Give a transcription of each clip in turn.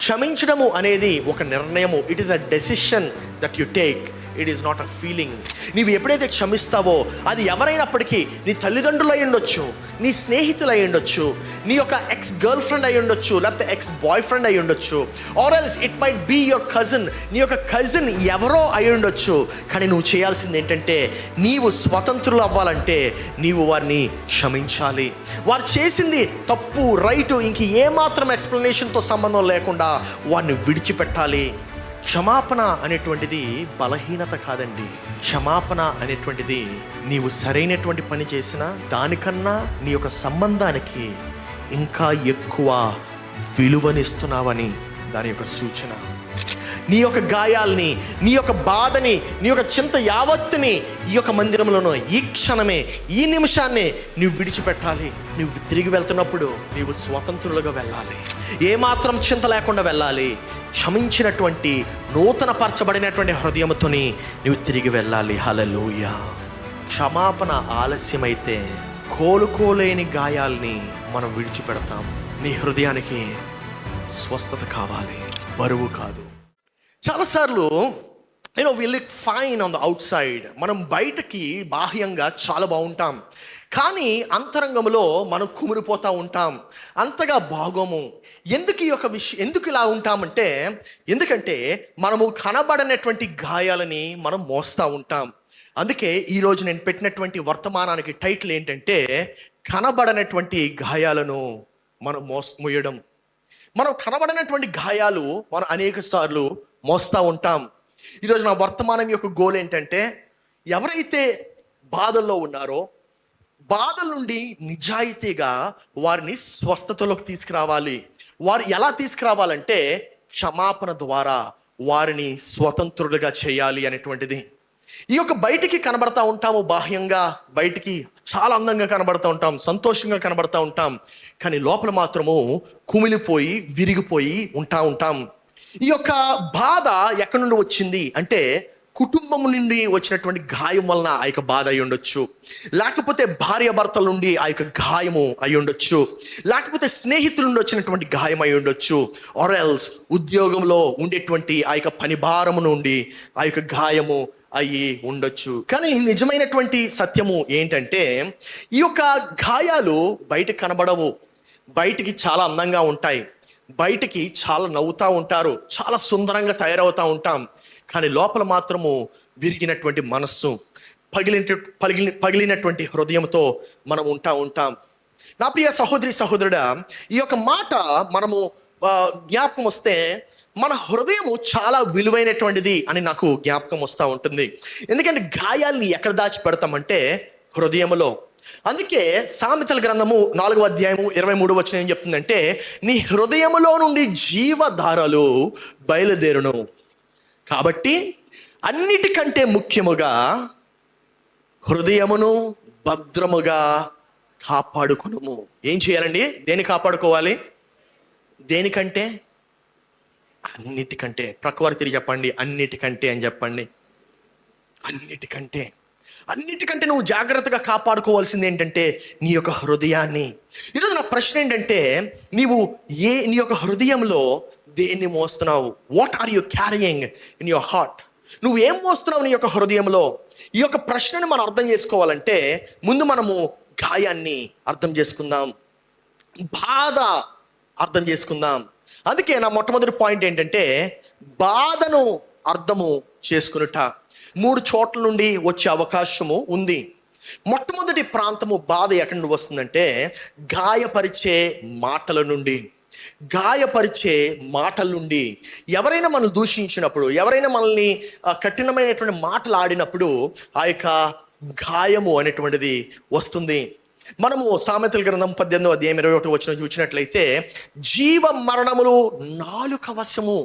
క్షమించడము అనేది ఒక నిర్ణయము. It is a decision that you take, it is not a feeling. నీవు ఎప్పుడైతే క్షమిస్తావో అది ఎవరైనప్పటికీ, నీ తల్లిదండ్రులు అయి ఉండొచ్చు, నీ స్నేహితులు అయి ఉండొచ్చు, నీ యొక్క ఎక్స్ గర్ల్ ఫ్రెండ్ అయి ఉండొచ్చు, లేకపోతే ఎక్స్ బాయ్ ఫ్రెండ్ అయి ఉండొచ్చు, or else it might be your cousin, నీ యొక్క కజిన్ ఎవరో అయి ఉండొచ్చు. కానీ నువ్వు చేయాల్సింది ఏంటంటే, నీవు స్వతంత్రులు అవ్వాలంటే నీవు వారిని క్షమించాలి. వారు చేసింది తప్పు రైటు ఇంక ఏమాత్రం ఎక్స్ప్లెనేషన్తో సంబంధం లేకుండా వారిని విడిచిపెట్టాలి. క్షమాపణ అనేటువంటిది బలహీనత కాదండి. క్షమాపణ అనేటువంటిది నీవు సరైనటువంటి పని చేసినా దానికన్నా నీ యొక్క సంబంధానికి ఇంకా ఎక్కువ విలువనిస్తున్నావని దాని యొక్క సూచన. నీ యొక్క గాయాల్ని, నీ యొక్క బాధని, నీ యొక్క చింత యావత్తుని ఈ యొక్క మందిరంలోనూ ఈ క్షణమే, ఈ నిమిషాన్ని నువ్వు విడిచిపెట్టాలి. నువ్వు తిరిగి వెళ్తున్నప్పుడు నీవు స్వతంత్రులుగా వెళ్ళాలి, ఏమాత్రం చింత లేకుండా వెళ్ళాలి. క్షమించినటువంటి నూతన పరచబడినటువంటి హృదయంతోని నువ్వు తిరిగి వెళ్ళాలి. హల్లెలూయా. క్షమాపణ ఆలస్యమైతే కోలుకోలేని గాయాల్ని మనం విడిచిపెడతాం. నీ హృదయానికి స్వస్థత కావాలి, బరువు కాదు. చాలాసార్లు we look fine on the outside. మనం బయటకి బాహ్యంగా చాలా బాగుంటాం, కానీ అంతరంగంలో మనం కుమిరిపోతూ ఉంటాం, అంతగా బాగోము. ఎందుకు ఈ యొక్క ఎందుకు ఇలా ఉంటామంటే, ఎందుకంటే మనము కనబడనటువంటి గాయాలని మనం మోస్తూ ఉంటాం. అందుకే ఈరోజు నేను పెట్టినటువంటి వర్తమానానికి టైటిల్ ఏంటంటే, కనబడనటువంటి గాయాలను మనం మోయడం. మనం కనబడనటువంటి గాయాలు మనం అనేక సార్లు మోస్తూ ఉంటాం. ఈరోజు నా వర్తమానం యొక్క గోల్ ఏంటంటే, ఎవరైతే బాధల్లో ఉన్నారో బాధల నుండి నిజాయితీగా వారిని స్వస్థతలోకి తీసుకురావాలి. వారు ఎలా తీసుకురావాలంటే క్షమాపణ ద్వారా వారిని స్వతంత్రులుగా చేయాలి అనేటువంటిది. ఈ యొక్క బయటికి కనబడతా ఉంటాము, బాహ్యంగా బయటికి చాలా అందంగా కనబడతా ఉంటాం, సంతోషంగా కనబడతా ఉంటాం, కానీ లోపల మాత్రము కుమిలిపోయి విరిగిపోయి ఉంటాం. ఈ యొక్క బాధ ఎక్కడి నుండి వచ్చింది అంటే, కుటుంబం నుండి వచ్చినటువంటి గాయం వలన ఆ యొక్క బాధ అయి ఉండొచ్చు, లేకపోతే భార్య భర్తల నుండి ఆ యొక్క గాయము అయి ఉండొచ్చు, లేకపోతే స్నేహితుల నుండి వచ్చినటువంటి గాయం అయి ఉండొచ్చు, ఆర్ ఎల్స్ ఉద్యోగంలో ఉండేటువంటి ఆ యొక్క పని భారము నుండి ఆ యొక్క గాయము అయ్యి ఉండొచ్చు. కానీ నిజమైనటువంటి సత్యము ఏంటంటే, ఈ యొక్క గాయాలు బయటకు కనబడవు, బయటికి చాలా అందంగా ఉంటాయి, బయటికి చాలా నవ్వుతూ ఉంటారు, చాలా సుందరంగా తయారవుతూ ఉంటాం, కానీ లోపల మాత్రము విరిగినటువంటి మనస్సు, పగిలినటువంటి హృదయంతో మనం ఉంటాం. నా ప్రియ సహోదరి సహోదరుడా, ఈ యొక్క మాట మనము జ్ఞాపకం వస్తే మన హృదయము చాలా విలువైనటువంటిది అని నాకు జ్ఞాపకం వస్తూ ఉంటుంది. ఎందుకంటే గాయాల్ని ఎక్కడ దాచి పెడతామంటే హృదయములో. అందుకే సామెతల గ్రంథము 4వ అధ్యాయము 23వ వచనం ఏం చెప్తుందంటే, నీ హృదయములో నుండి జీవధారలు బయలుదేరును, కాబట్టి అన్నిటికంటే ముఖ్యముగా హృదయమును భద్రముగా కాపాడుకునుము. ఏం చేయాలండి? దేన్ని కాపాడుకోవాలి? దేనికంటే? అన్నిటికంటే. ప్రక్కవారు తిరిగి చెప్పండి, అన్నిటికంటే అని చెప్పండి. అన్నిటికంటే నువ్వు జాగ్రత్తగా కాపాడుకోవాల్సింది ఏంటంటే నీ యొక్క హృదయాన్ని. ఈరోజు నా ప్రశ్న ఏంటంటే, నీ యొక్క హృదయంలో దేన్ని మోస్తున్నావు? What are you carrying in your heart? నువ్వు ఏం మోస్తున్నావు నీ యొక్క హృదయంలో? ఈ యొక్క ప్రశ్నను మనం అర్థం చేసుకోవాలంటే ముందు మనము గాయాన్ని అర్థం చేసుకుందాం, బాధ అర్థం చేసుకుందాం. అందుకే నా మొట్టమొదటి పాయింట్ ఏంటంటే, బాధను అర్థము చేసుకునుట 3 చోట్ల నుండి వచ్చే అవకాశము ఉంది. మొట్టమొదటి ప్రాంతము బాధ ఎక్కడి నుండి వస్తుందంటే, గాయపరిచే మాటల నుండి. ఎవరైనా మనల్ని దూషించినప్పుడు, ఎవరైనా మనల్ని కఠినమైనటువంటి మాటలు ఆడినప్పుడు ఆ యొక్క గాయము అనేటువంటిది వస్తుంది. మనము సామెతల గ్రంథం 18వ అధ్యాయం 21వ వచనం చూసినట్లయితే, జీవ మరణములు నాలుక వశము,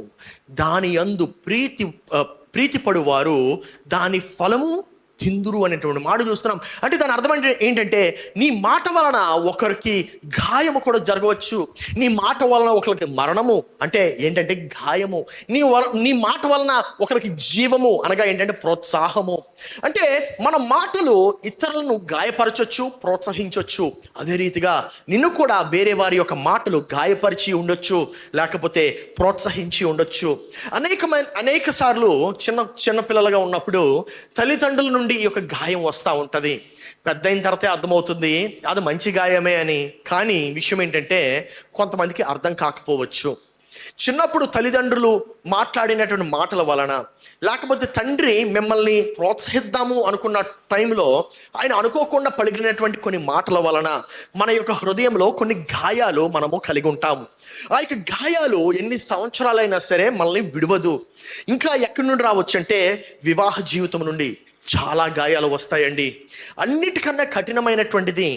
దాని యందు ప్రీతిపడువారు దాని ఫలము తిందురు అనేటువంటి మాట చూస్తున్నాం. అంటే దాని అర్థం ఏంటంటే నీ మాట వలన ఒకరికి గాయము కూడా జరగవచ్చు. నీ మాట వలన ఒకరికి మరణము అంటే ఏంటంటే గాయము. నీ మాట వలన ఒకరికి జీవము అనగా ఏంటంటే ప్రోత్సాహము. అంటే మన మాటలు ఇతరులను గాయపరచొచ్చు, ప్రోత్సహించవచ్చు. అదే రీతిగా నిన్ను కూడా వేరే వారి యొక్క మాటలు గాయపరిచి ఉండొచ్చు, లేకపోతే ప్రోత్సహించి ఉండొచ్చు. అనేక సార్లు చిన్న పిల్లలుగా ఉన్నప్పుడు తల్లిదండ్రుల నుండి ఈ యొక్క గాయం వస్తూ ఉంటుంది. పెద్ద అయిన తర్వాతే అర్థమవుతుంది అది మంచి గాయమే అని. కానీ విషయం ఏంటంటే కొంతమందికి అర్థం కాకపోవచ్చు. చిన్నప్పుడు తల్లిదండ్రులు మాట్లాడినటువంటి మాటల వలన, లేకపోతే తండ్రి మిమ్మల్ని ప్రోత్సహిద్దాము అనుకున్న టైంలో ఆయన అనుకోకుండా పలికినటువంటి కొన్ని మాటల వలన మన యొక్క హృదయంలో కొన్ని గాయాలు మనము కలిగి ఉంటాము. ఆ యొక్క గాయాలు ఎన్ని సంవత్సరాలైనా సరే మనల్ని విడవదు. ఇంకా ఎక్కడి నుండి రావచ్చు అంటే వివాహ జీవితం నుండి చాలా గాయాలు వస్తాయండి. అన్నిటికన్నా కఠినమైనటువంటిది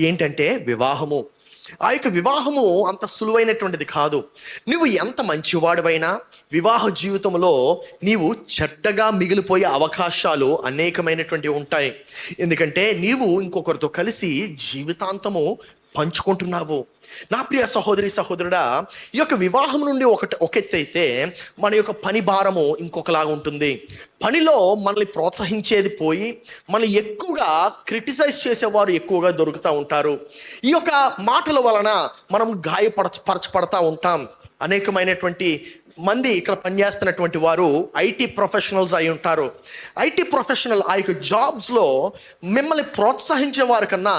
ఏంటంటే వివాహము. ఆ యొక్క వివాహము అంత సులువైనటువంటిది కాదు. నువ్వు ఎంత మంచివాడివైనా వివాహ జీవితంలో నీవు చెడ్డగా మిగిలిపోయే అవకాశాలు అనేకమైనటువంటివి ఉంటాయి. ఎందుకంటే నీవు ఇంకొకరితో కలిసి జీవితాంతము పంచుకుంటున్నావు. నా ప్రియ సహోదరి సహోదరుడా, ఈ యొక్క వివాహం నుండి ఒక ఎత్తు అయితే మన యొక్క పని భారము ఇంకొకలాగా ఉంటుంది. పనిలో మనల్ని ప్రోత్సహించేది పోయి మనం ఎక్కువగా క్రిటిసైజ్ చేసేవారు ఎక్కువగా దొరుకుతూ ఉంటారు. ఈ యొక్క మాటల వలన మనం పరచపడతా ఉంటాం. అనేకమైనటువంటి మంది ఇక్కడ పనిచేస్తున్నటువంటి వారు ఐటీ ప్రొఫెషనల్స్ అయి ఉంటారు. ఐటీ ప్రొఫెషనల్ ఆ యొక్క జాబ్స్లో మిమ్మల్ని ప్రోత్సహించేవారు కన్నా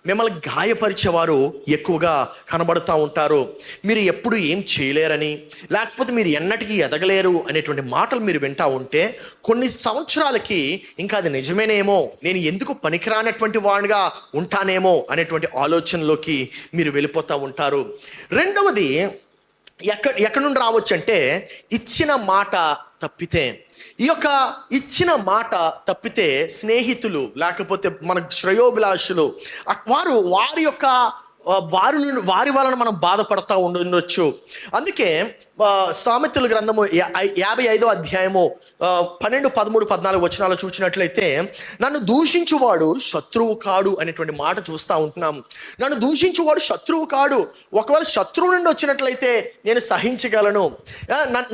మిమ్మల్ని గాయపరిచేవారు ఎక్కువగా కనబడుతూ ఉంటారు. మీరు ఎప్పుడు ఏం చేయలేరని, లేకపోతే మీరు ఎన్నటికీ ఎదగలేరు అనేటువంటి మాటలు మీరు వింటూ ఉంటే కొన్ని సంవత్సరాలకి ఇంకా అది నిజమేనేమో, నేను ఎందుకు పనికిరానటువంటి వాడిగా ఉంటానేమో అనేటువంటి ఆలోచనలోకి మీరు వెళ్ళిపోతూ ఉంటారు. రెండవది ఎక్కడి నుండి రావచ్చు అంటే ఇచ్చిన మాట తప్పితే. ఈ యొక్క ఇచ్చిన మాట తప్పితే స్నేహితులు లేకపోతే మన శ్రేయోభిలాషులు వారి వలన మనం బాధపడతా ఉండొచ్చు. అందుకే సామెతల గ్రంథము 55వ అధ్యాయము 12, 13, 14 వచనాలు చూసినట్లయితే నన్ను దూషించువాడు శత్రువు కాడు అనేటువంటి మాట చూస్తూ ఉంటున్నాం. నన్ను దూషించువాడు శత్రువు కాడు. ఒకవేళ శత్రువు నుండి వచ్చినట్లయితే నేను సహించగలను.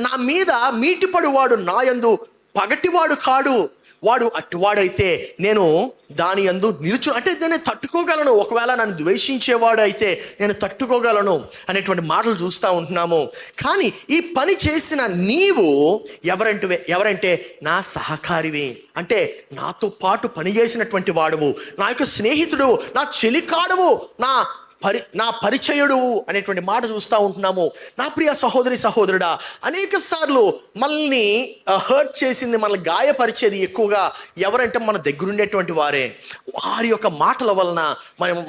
నా మీద మీటిపడివాడు నా యందు పగటివాడు కాడు. వాడు అట్టివాడైతే నేను దాని యందు అంటే నేను తట్టుకోగలను. ఒకవేళ నన్ను ద్వేషించేవాడు అయితే నేను తట్టుకోగలను అనేటువంటి మాటలు చూస్తూ ఉంటున్నాము. కానీ ఈ పని చేసిన నీవు ఎవరంటే నా సహకారివి, అంటే నాతో పాటు పని చేసినటువంటి వాడువు, నా యొక్క స్నేహితుడు, నా చెలికాడువు, నా పరిచయుడు అనేటువంటి మాట చూస్తూ ఉంటున్నాము. నా ప్రియ సహోదరి సహోదరుడా, అనేక సార్లు మనల్ని హర్ట్ చేసింది, మనల్ని గాయపరిచేది ఎక్కువగా ఎవరంటే మన దగ్గరుండేటువంటి వారే. వారి యొక్క మాటల వలన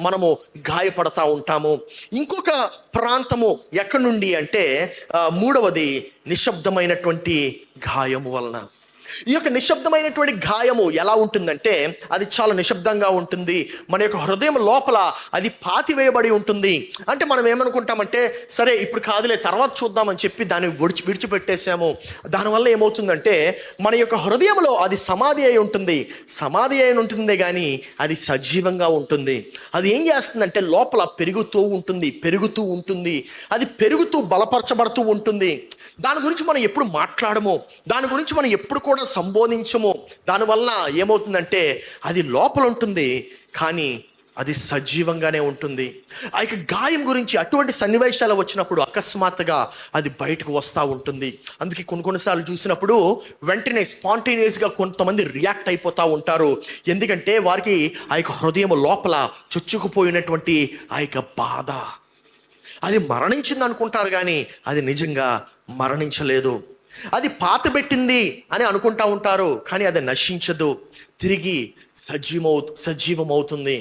మనము గాయపడతా ఉంటాము. ఇంకొక ప్రాంతము ఎక్కడి నుండి అంటే మూడవది నిశ్శబ్దమైనటువంటి గాయము వలన. ఈ యొక్క నిశ్శబ్దమైనటువంటి గాయము ఎలా ఉంటుందంటే అది చాలా నిశ్శబ్దంగా ఉంటుంది. మన యొక్క హృదయం లోపల అది పాతివేయబడి ఉంటుంది. అంటే మనం ఏమనుకుంటామంటే సరే ఇప్పుడు కాదులే తర్వాత చూద్దామని చెప్పి దాన్ని విడిచిపెట్టేసాము. దానివల్ల ఏమవుతుందంటే మన యొక్క హృదయంలో అది సమాధి అయి ఉంటుంది కానీ అది సజీవంగా ఉంటుంది. అది ఏం చేస్తుందంటే లోపల పెరుగుతూ ఉంటుంది. అది పెరుగుతూ బలపరచబడుతూ ఉంటుంది. దాని గురించి మనం ఎప్పుడు మాట్లాడము, దాని గురించి మనం ఎప్పుడు కూడా సంబోధించము. దానివల్ల ఏమవుతుందంటే అది లోపల ఉంటుంది కానీ అది సజీవంగానే ఉంటుంది. ఆ యొక్క గాయం గురించి అటువంటి సన్నివేశాలు వచ్చినప్పుడు అకస్మాత్తుగా అది బయటకు వస్తూ ఉంటుంది. అందుకే కొన్నిసార్లు చూసినప్పుడు వెంటనే స్పాంటేనియస్గా కొంతమంది రియాక్ట్ అయిపోతూ ఉంటారు. ఎందుకంటే వారికి ఆ యొక్క హృదయం లోపల చొచ్చుకుపోయినటువంటి ఆ యొక్క బాధ అది మరణించింది అనుకుంటారు కానీ అది నిజంగా మరణించలేదు. అది పాతబెట్టింది అని అనుకుంటా ఉంటారు కానీ అది నశించదు, తిరిగి సజీవమవుతుంది.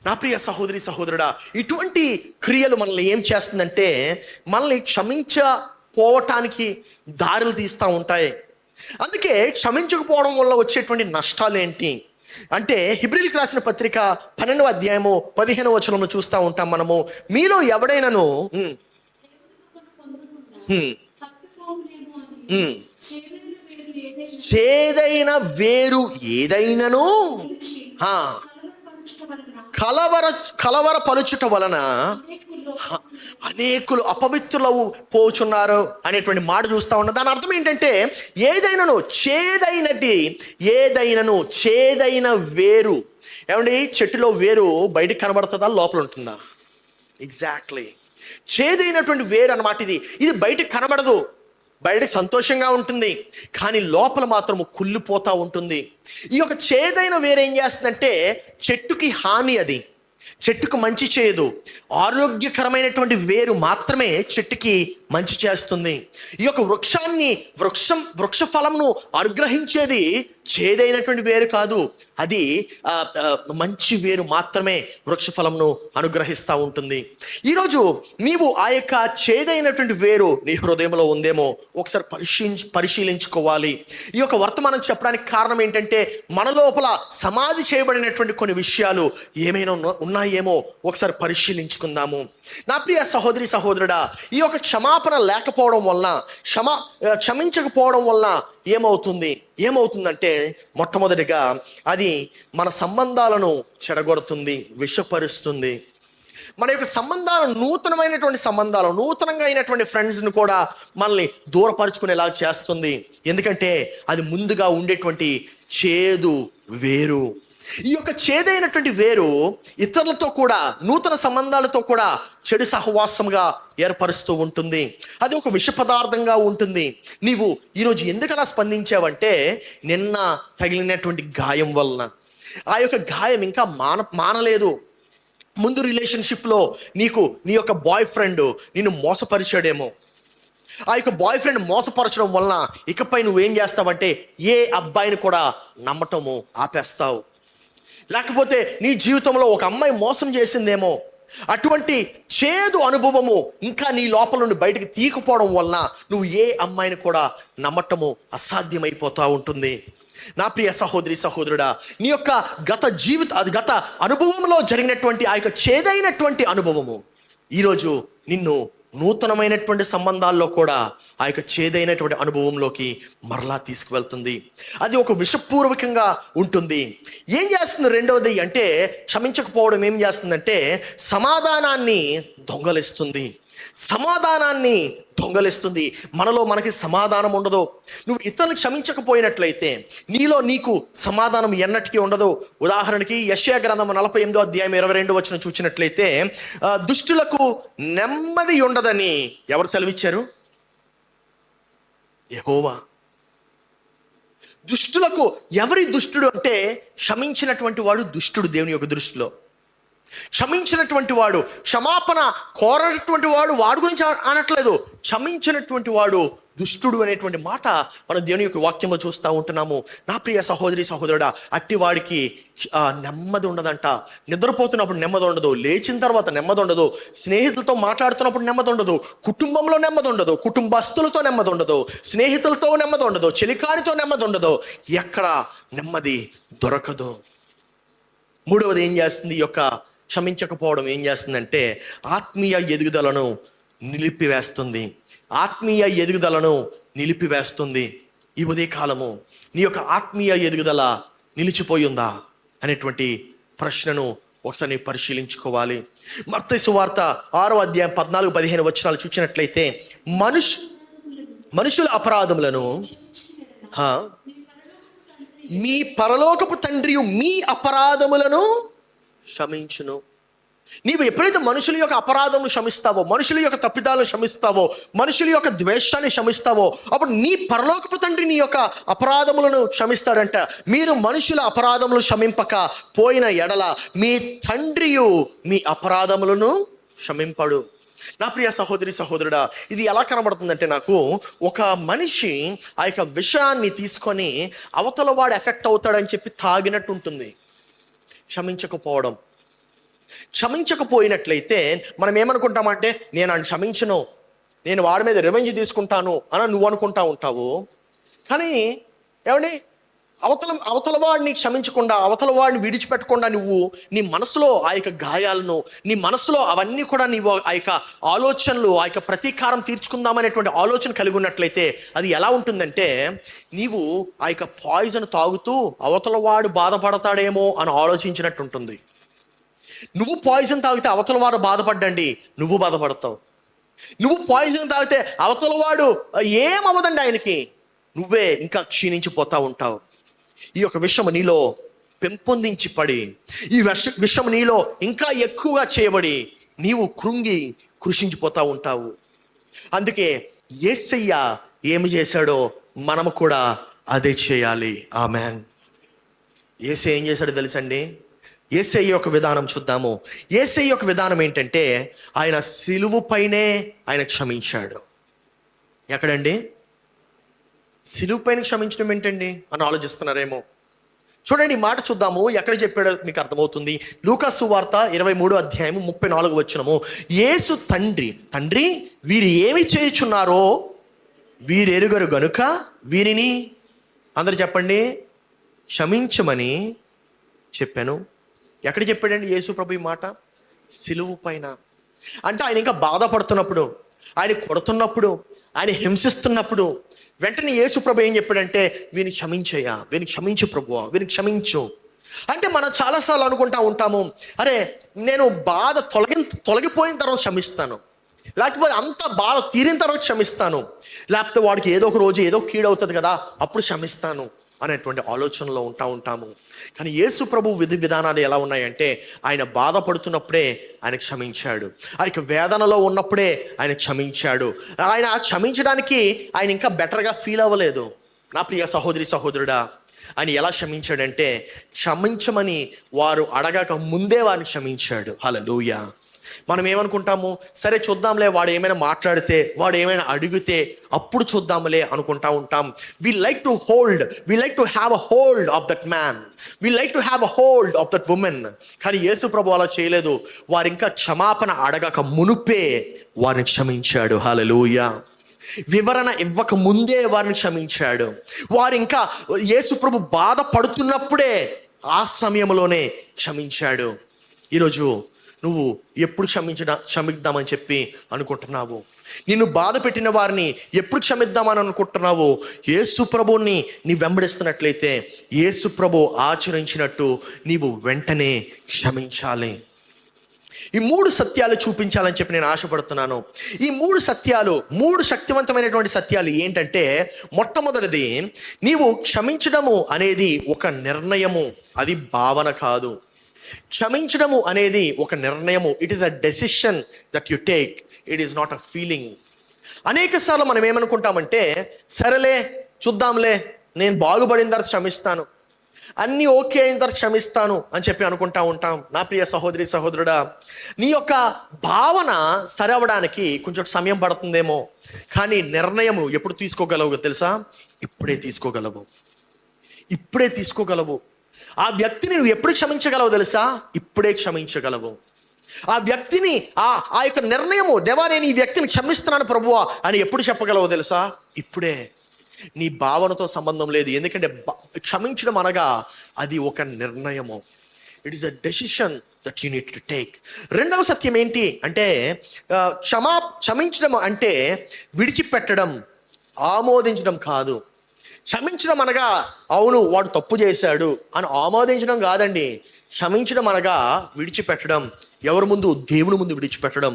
నా ప్రియ సహోదరి సహోదరుడా, ఇటువంటి క్రియలు మనల్ని ఏం చేస్తుందంటే మనల్ని క్షమించపోవటానికి దారులు తీస్తూ ఉంటాయి. అందుకే క్షమించకపోవడం వల్ల వచ్చేటువంటి నష్టాలు ఏంటి అంటే హెబ్రీయులకు రాసిన పత్రిక 12వ అధ్యాయము 15వ వచనంలో చూస్తూ ఉంటాం మనము. మీలో ఎవడైనాను చేదైన వేరు ఏదైనను ఆ, కలవరపరుచుట వలన అనేకులు అపవిత్రులవు పోచున్నారు అనేటువంటి మాట చూస్తా ఉన్నాం. దాని అర్థం ఏంటంటే ఏదైనను చేదైన వేరు. ఏమండి, చెట్టులో వేరు బయటికి కనబడుతుందా, లోపల ఉంటుందా? ఎగ్జాక్ట్లీ, చేదైనటువంటి వేరు అన్నమాట. ఇది బయటికి కనబడదు, బయటకు సంతోషంగా ఉంటుంది, కానీ లోపల మాత్రము కుళ్ళిపోతూ ఉంటుంది. ఈ యొక్క చేదైన వేరు ఏం చేస్తుందంటే చెట్టుకి హాని, అది చెట్టుకు మంచి చేయదు. ఆరోగ్యకరమైనటువంటి వేరు మాత్రమే చెట్టుకి మంచి చేస్తుంది. ఈ యొక్క వృక్ష ఫలంను అనుగ్రహించేది చేదైనటువంటి వేరు కాదు, అది మంచి వేరు మాత్రమే వృక్ష ఫలంను అనుగ్రహిస్తూ ఉంటుంది. ఈరోజు నీవు ఆ యొక్క చేదైనటువంటి వేరు నీ హృదయంలో ఉందేమో ఒకసారి పరిశీలించుకోవాలి. ఈ యొక్క వర్తమానం చెప్పడానికి కారణం ఏంటంటే మన లోపల సమాధి చేయబడినటువంటి కొన్ని విషయాలు ఏమైనా ఉన్నాయేమో ఒకసారి పరిశీలించుకుందాము. నా ప్రియ సహోదరి సహోదరుడా, ఈ యొక్క క్షమాపణ లేకపోవడం వలన, క్షమించకపోవడం వలన ఏమవుతుందంటే మొట్టమొదటిగా అది మన సంబంధాలను చెడగొడుతుంది, విషపరుస్తుంది. మన యొక్క సంబంధాలు, నూతనంగా అయినటువంటి ఫ్రెండ్స్ని కూడా మనల్ని దూరపరుచుకునేలా చేస్తుంది. ఎందుకంటే అది ముందుగా ఉండేటువంటి చేదు వేరు. ఈ యొక్క చేదైనటువంటి వేరు ఇతరులతో కూడా, నూతన సంబంధాలతో కూడా చెడు సహవాసంగా ఏర్పరుస్తూ ఉంటుంది. అది ఒక విష పదార్థంగా ఉంటుంది. నీవు ఈరోజు ఎందుకలా స్పందించావంటే నిన్న తగిలినటువంటి గాయం వలన. ఆ యొక్క గాయం ఇంకా మానలేదు. ముందు రిలేషన్షిప్లో నీ యొక్క బాయ్ ఫ్రెండ్ నిన్ను మోసపరిచాడేమో. ఆ యొక్క బాయ్ ఫ్రెండ్ మోసపరచడం వలన ఇకపై నువ్వేం చేస్తావంటే ఏ అబ్బాయిని కూడా నమ్మటము ఆపేస్తావు. లేకపోతే నీ జీవితంలో ఒక అమ్మాయి మోసం చేసిందేమో, అటువంటి చేదు అనుభవము ఇంకా నీ లోపల నుండి బయటకు తీయకపోవడం వలన నువ్వు ఏ అమ్మాయిని కూడా నమ్మటము అసాధ్యమైపోతూ ఉంటుంది. నా ప్రియ సహోదరి సహోదరుడా, నీ యొక్క గత అనుభవంలో జరిగినటువంటి ఆ యొక్క చేదైనటువంటి అనుభవము ఈరోజు నిన్ను నూతనమైనటువంటి సంబంధాల్లో కూడా ఆ యొక్క చేదైనటువంటి అనుభవంలోకి మరలా తీసుకువెళ్తుంది. అది ఒక విషపూర్వకంగా ఉంటుంది. ఏం చేస్తుంది రెండవది అంటే, క్షమించకపోవడం ఏం చేస్తుందంటే సమాధానాన్ని దొంగలిస్తుంది. మనకి సమాధానం ఉండదు. నువ్వు ఇతరులను క్షమించకపోయినట్లయితే నీకు సమాధానం ఎన్నటికీ ఉండదు. ఉదాహరణకి యెషయా గ్రంథం 48వ అధ్యాయం 22వ వచనం చూసినట్లయితే, దుష్టులకు నెమ్మది ఉండదని ఎవరు సెలవిచ్చారు? యెహోవా. దుష్టులకు ఎవరి దుష్టుడు అంటే క్షమించినటువంటి వాడు దుష్టుడు దేవుని యొక్క దృష్టిలో. క్షమించినటువంటి వాడు, క్షమాపణ కోరనటువంటి వాడు, వాడి గురించి అనట్లేదు, క్షమించినటువంటి వాడు దుష్టుడు అనేటువంటి మాట మనం దేవుని యొక్క వాక్యంలో చూస్తూ ఉంటున్నాము. నా ప్రియ సహోదరి సహోదరుడా, అట్టి వాడికి నెమ్మది ఉండదంట. నిద్రపోతున్నప్పుడు నెమ్మది ఉండదు, లేచిన తర్వాత నెమ్మది ఉండదు, స్నేహితులతో మాట్లాడుతున్నప్పుడు నెమ్మది ఉండదు, కుటుంబంలో నెమ్మది ఉండదు, కుటుంబస్తులతో నెమ్మది ఉండదు, స్నేహితులతో నెమ్మది ఉండదు, చెలికానితో నెమ్మది ఉండదు, ఎక్కడ నెమ్మది దొరకదు. మూడవది ఏం చేస్తుంది? ఈ యొక్క క్షమించకపోవడం ఏం చేస్తుందంటే ఆత్మీయ ఎదుగుదలను నిలిపివేస్తుంది. ఈ ఉదయ కాలము నీ యొక్క ఆత్మీయ ఎదుగుదల నిలిచిపోయి ఉందా అనేటువంటి ప్రశ్నను ఒకసారి పరిశీలించుకోవాలి. మత్తయి సువార్త 6వ అధ్యాయం 14-15 వచనాలు చూసినట్లయితే, మనుషుల అపరాధములను మీ పరలోకపు తండ్రి మీ అపరాధములను క్షమించును. నీవు ఎప్పుడైతే మనుషుల యొక్క అపరాధములు క్షమిస్తావో, మనుషుల యొక్క తప్పిదాలను క్షమిస్తావో, మనుషుల యొక్క ద్వేషాన్ని క్షమిస్తావో, అప్పుడు నీ పరలోకపు తండ్రి నీ యొక్క అపరాధములను క్షమిస్తాడంట. మీరు మనుషుల అపరాధములు క్షమింపక పోయిన ఎడల మీ తండ్రియు మీ అపరాధములను క్షమింపడు. నా ప్రియ సహోదరి సహోదరుడా, ఇది ఎలా కనబడుతుందంటే నాకు ఒక మనిషి ఆ యొక్క విషయాన్ని తీసుకొని అవతల వాడు ఎఫెక్ట్ అవుతాడని చెప్పి తాగినట్టు ఉంటుంది. క్షమించకపోయినట్లయితే మనం ఏమనుకుంటామంటే, నేను ఆయన క్షమించను, నేను వాడి మీద రివెంజ్ తీసుకుంటాను అని నువ్వు అనుకుంటా ఉంటావు. కానీ ఏమండి, అవతల వాడిని క్షమించకుండా, అవతల వాడిని విడిచిపెట్టకుండా నువ్వు నీ మనసులో ఆ యొక్క గాయాలను, నీ మనసులో అవన్నీ కూడా నీవు ఆ యొక్క ఆలోచనలు, ఆ యొక్క ప్రతీకారం తీర్చుకుందామనేటువంటి ఆలోచన కలిగి ఉన్నట్లయితే అది ఎలా ఉంటుందంటే, నీవు ఆ యొక్క పాయిజన్ తాగుతూ అవతల వాడు బాధపడతాడేమో అని ఆలోచించినట్టు ఉంటుంది. నువ్వు పాయిజన్ తాగితే అవతల వాడు బాధపడ్డండి, నువ్వు బాధపడతావు. నువ్వు పాయిజన్ తాగితే అవతల వాడు ఏమవదండి ఆయనకి, నువ్వే ఇంకా క్షీణించిపోతా ఉంటావు. ఈ యొక్క విషయం నీలో పెంపొందించి పడి, ఈ విషయం నీలో ఇంకా ఎక్కువగా చేయబడి నీవు కృంగి కృషించిపోతూ ఉంటావు. అందుకే యేసయ్య ఏమి చేశాడో మనము కూడా అదే చేయాలి. ఆమేన్. యేసయ్య ఏం చేశాడో తెలుసండి? యేసయ్య యొక్క విధానం చూద్దాము. యేసయ్య యొక్క విధానం ఏంటంటే, ఆయన సిలువ పైనే ఆయన క్షమించాడు. ఎక్కడండి? సిలువ పైన క్షమించడం ఏంటండి అని ఆలోచిస్తున్నారేమో. చూడండి, ఈ మాట చూద్దాము. ఎక్కడ చెప్పాడో మీకు అర్థమవుతుంది. లూకా సువార్త 23:34 యేసు తండ్రి వీరు ఏమి చేయుచున్నారో వీరు ఎరుగరు గనుక వీరిని, అందరు చెప్పండి, క్షమించమని చెప్పాను. ఎక్కడ చెప్పాడండి యేసు ప్రభు ఈ మాట? సిలువ పైన. అంటే ఆయన ఇంకా బాధపడుతున్నప్పుడు, ఆయన కొడుతున్నప్పుడు, ఆయన హింసిస్తున్నప్పుడు వెంటనే యేసు ప్రభు ఏం చెప్పాడంటే, వీని క్షమించయ్యా, వీని క్షమించు ప్రభువా, వీని క్షమించు. అంటే మనం చాలాసార్లు అనుకుంటా ఉంటాము, అరే నేను బాధ తొలగిపోయిన తర్వాత క్షమిస్తాను, లేకపోతే అంత బాధ తీరిన తర్వాత క్షమిస్తాను, లేకపోతే వాడికి ఏదో ఒక రోజు ఏదో కీడవుతుంది కదా అప్పుడు క్షమిస్తాను అనేటువంటి ఆలోచనలో ఉంటాము. కానీ యేసు ప్రభు విధి విధానాలు ఎలా ఉన్నాయంటే, ఆయన బాధపడుతున్నప్పుడే ఆయన క్షమించాడు, ఆ యొక్క వేదనలో ఉన్నప్పుడే ఆయన క్షమించాడు. ఆయన క్షమించడానికి ఆయన ఇంకా బెటర్గా ఫీల్ అవ్వలేదు. నా ప్రియ సహోదరుడా, ఆయన ఎలా క్షమించాడంటే, క్షమించమని వారు అడగక ముందే వారిని క్షమించాడు. హల్లెలూయా. మనం ఏమనుకుంటాము, సరే చూద్దాంలే, వాడు ఏమైనా మాట్లాడితే, వాడు ఏమైనా అడిగితే అప్పుడు చూద్దాంలే అనుకుంటా ఉంటాం. We like to have a hold of that man, we like to have a hold of that women. కానీ యేసు ప్రభు అలా చేయలేదు. వారు ఇంకా క్షమాపణ అడగక మునుపే వారిని క్షమించాడు. హల్లెలూయా. వివరణ ఇవ్వక ముందే వారిని క్షమించాడు. వారు ఇంకా యేసు ప్రభు బాధపడుతున్నప్పుడే ఆ సమయంలోనే క్షమించాడు. ఈరోజు నువ్వు ఎప్పుడు క్షమిద్దామని చెప్పి అనుకుంటున్నావు? నిన్ను బాధ పెట్టిన వారిని ఎప్పుడు క్షమిద్దామని అనుకుంటున్నావు? యేసు ప్రభువుని నీ వెంబడిస్తున్నట్లయితే యేసు ప్రభు ఆచరించినట్టు నీవు వెంటనే క్షమించాలి. ఈ 3 సత్యాలు చూపించాలని చెప్పి నేను ఆశపడుతున్నాను. ఈ 3 శక్తివంతమైనటువంటి సత్యాలు ఏంటంటే, మొట్టమొదటిది, నీవు క్షమించడము అనేది ఒక నిర్ణయము, అది భావన కాదు. క్షమించడము అనేది ఒక నిర్ణయము. It is a decision that you take, it is not a feeling. అనేక సార్లు మనం ఏమనుకుంటామంటే, సరేలే చూద్దాంలే, నేను బాగుపడిన తర్వాత క్షమిస్తాను, అన్నీ ఓకే అయిన తర్వాత క్షమిస్తాను అని చెప్పి అనుకుంటా ఉంటాం. నా ప్రియ సహోదరుడా, నీ యొక్క భావన సరి అవ్వడానికి కొంచెం సమయం పడుతుందేమో, కానీ నిర్ణయము ఎప్పుడు తీసుకోగలవు తెలుసా? ఇప్పుడే తీసుకోగలవు. ఆ వ్యక్తిని నువ్వు ఎప్పుడు క్షమించగలవు తెలుసా? ఇప్పుడే క్షమించగలవు. ఆ వ్యక్తిని ఆ యొక్క నిర్ణయము, దేవా నేను ఈ వ్యక్తిని క్షమిస్తున్నాను ప్రభువా అని ఎప్పుడు చెప్పగలవు తెలుసా? ఇప్పుడే. నీ భావనతో సంబంధం లేదు. ఎందుకంటే క్షమించడం అనగా అది ఒక నిర్ణయము. It is a decision that you need to take. రెండవ సత్యం ఏంటి అంటే, క్షమించడం అంటే విడిచిపెట్టడం, ఆమోదించడం కాదు. క్షమించడం అనగా అవును వాడు తప్పు చేశాడు అని ఆమోదించడం కాదండి. క్షమించడం అనగా విడిచిపెట్టడం. ఎవరి ముందు? దేవుని ముందు విడిచిపెట్టడం,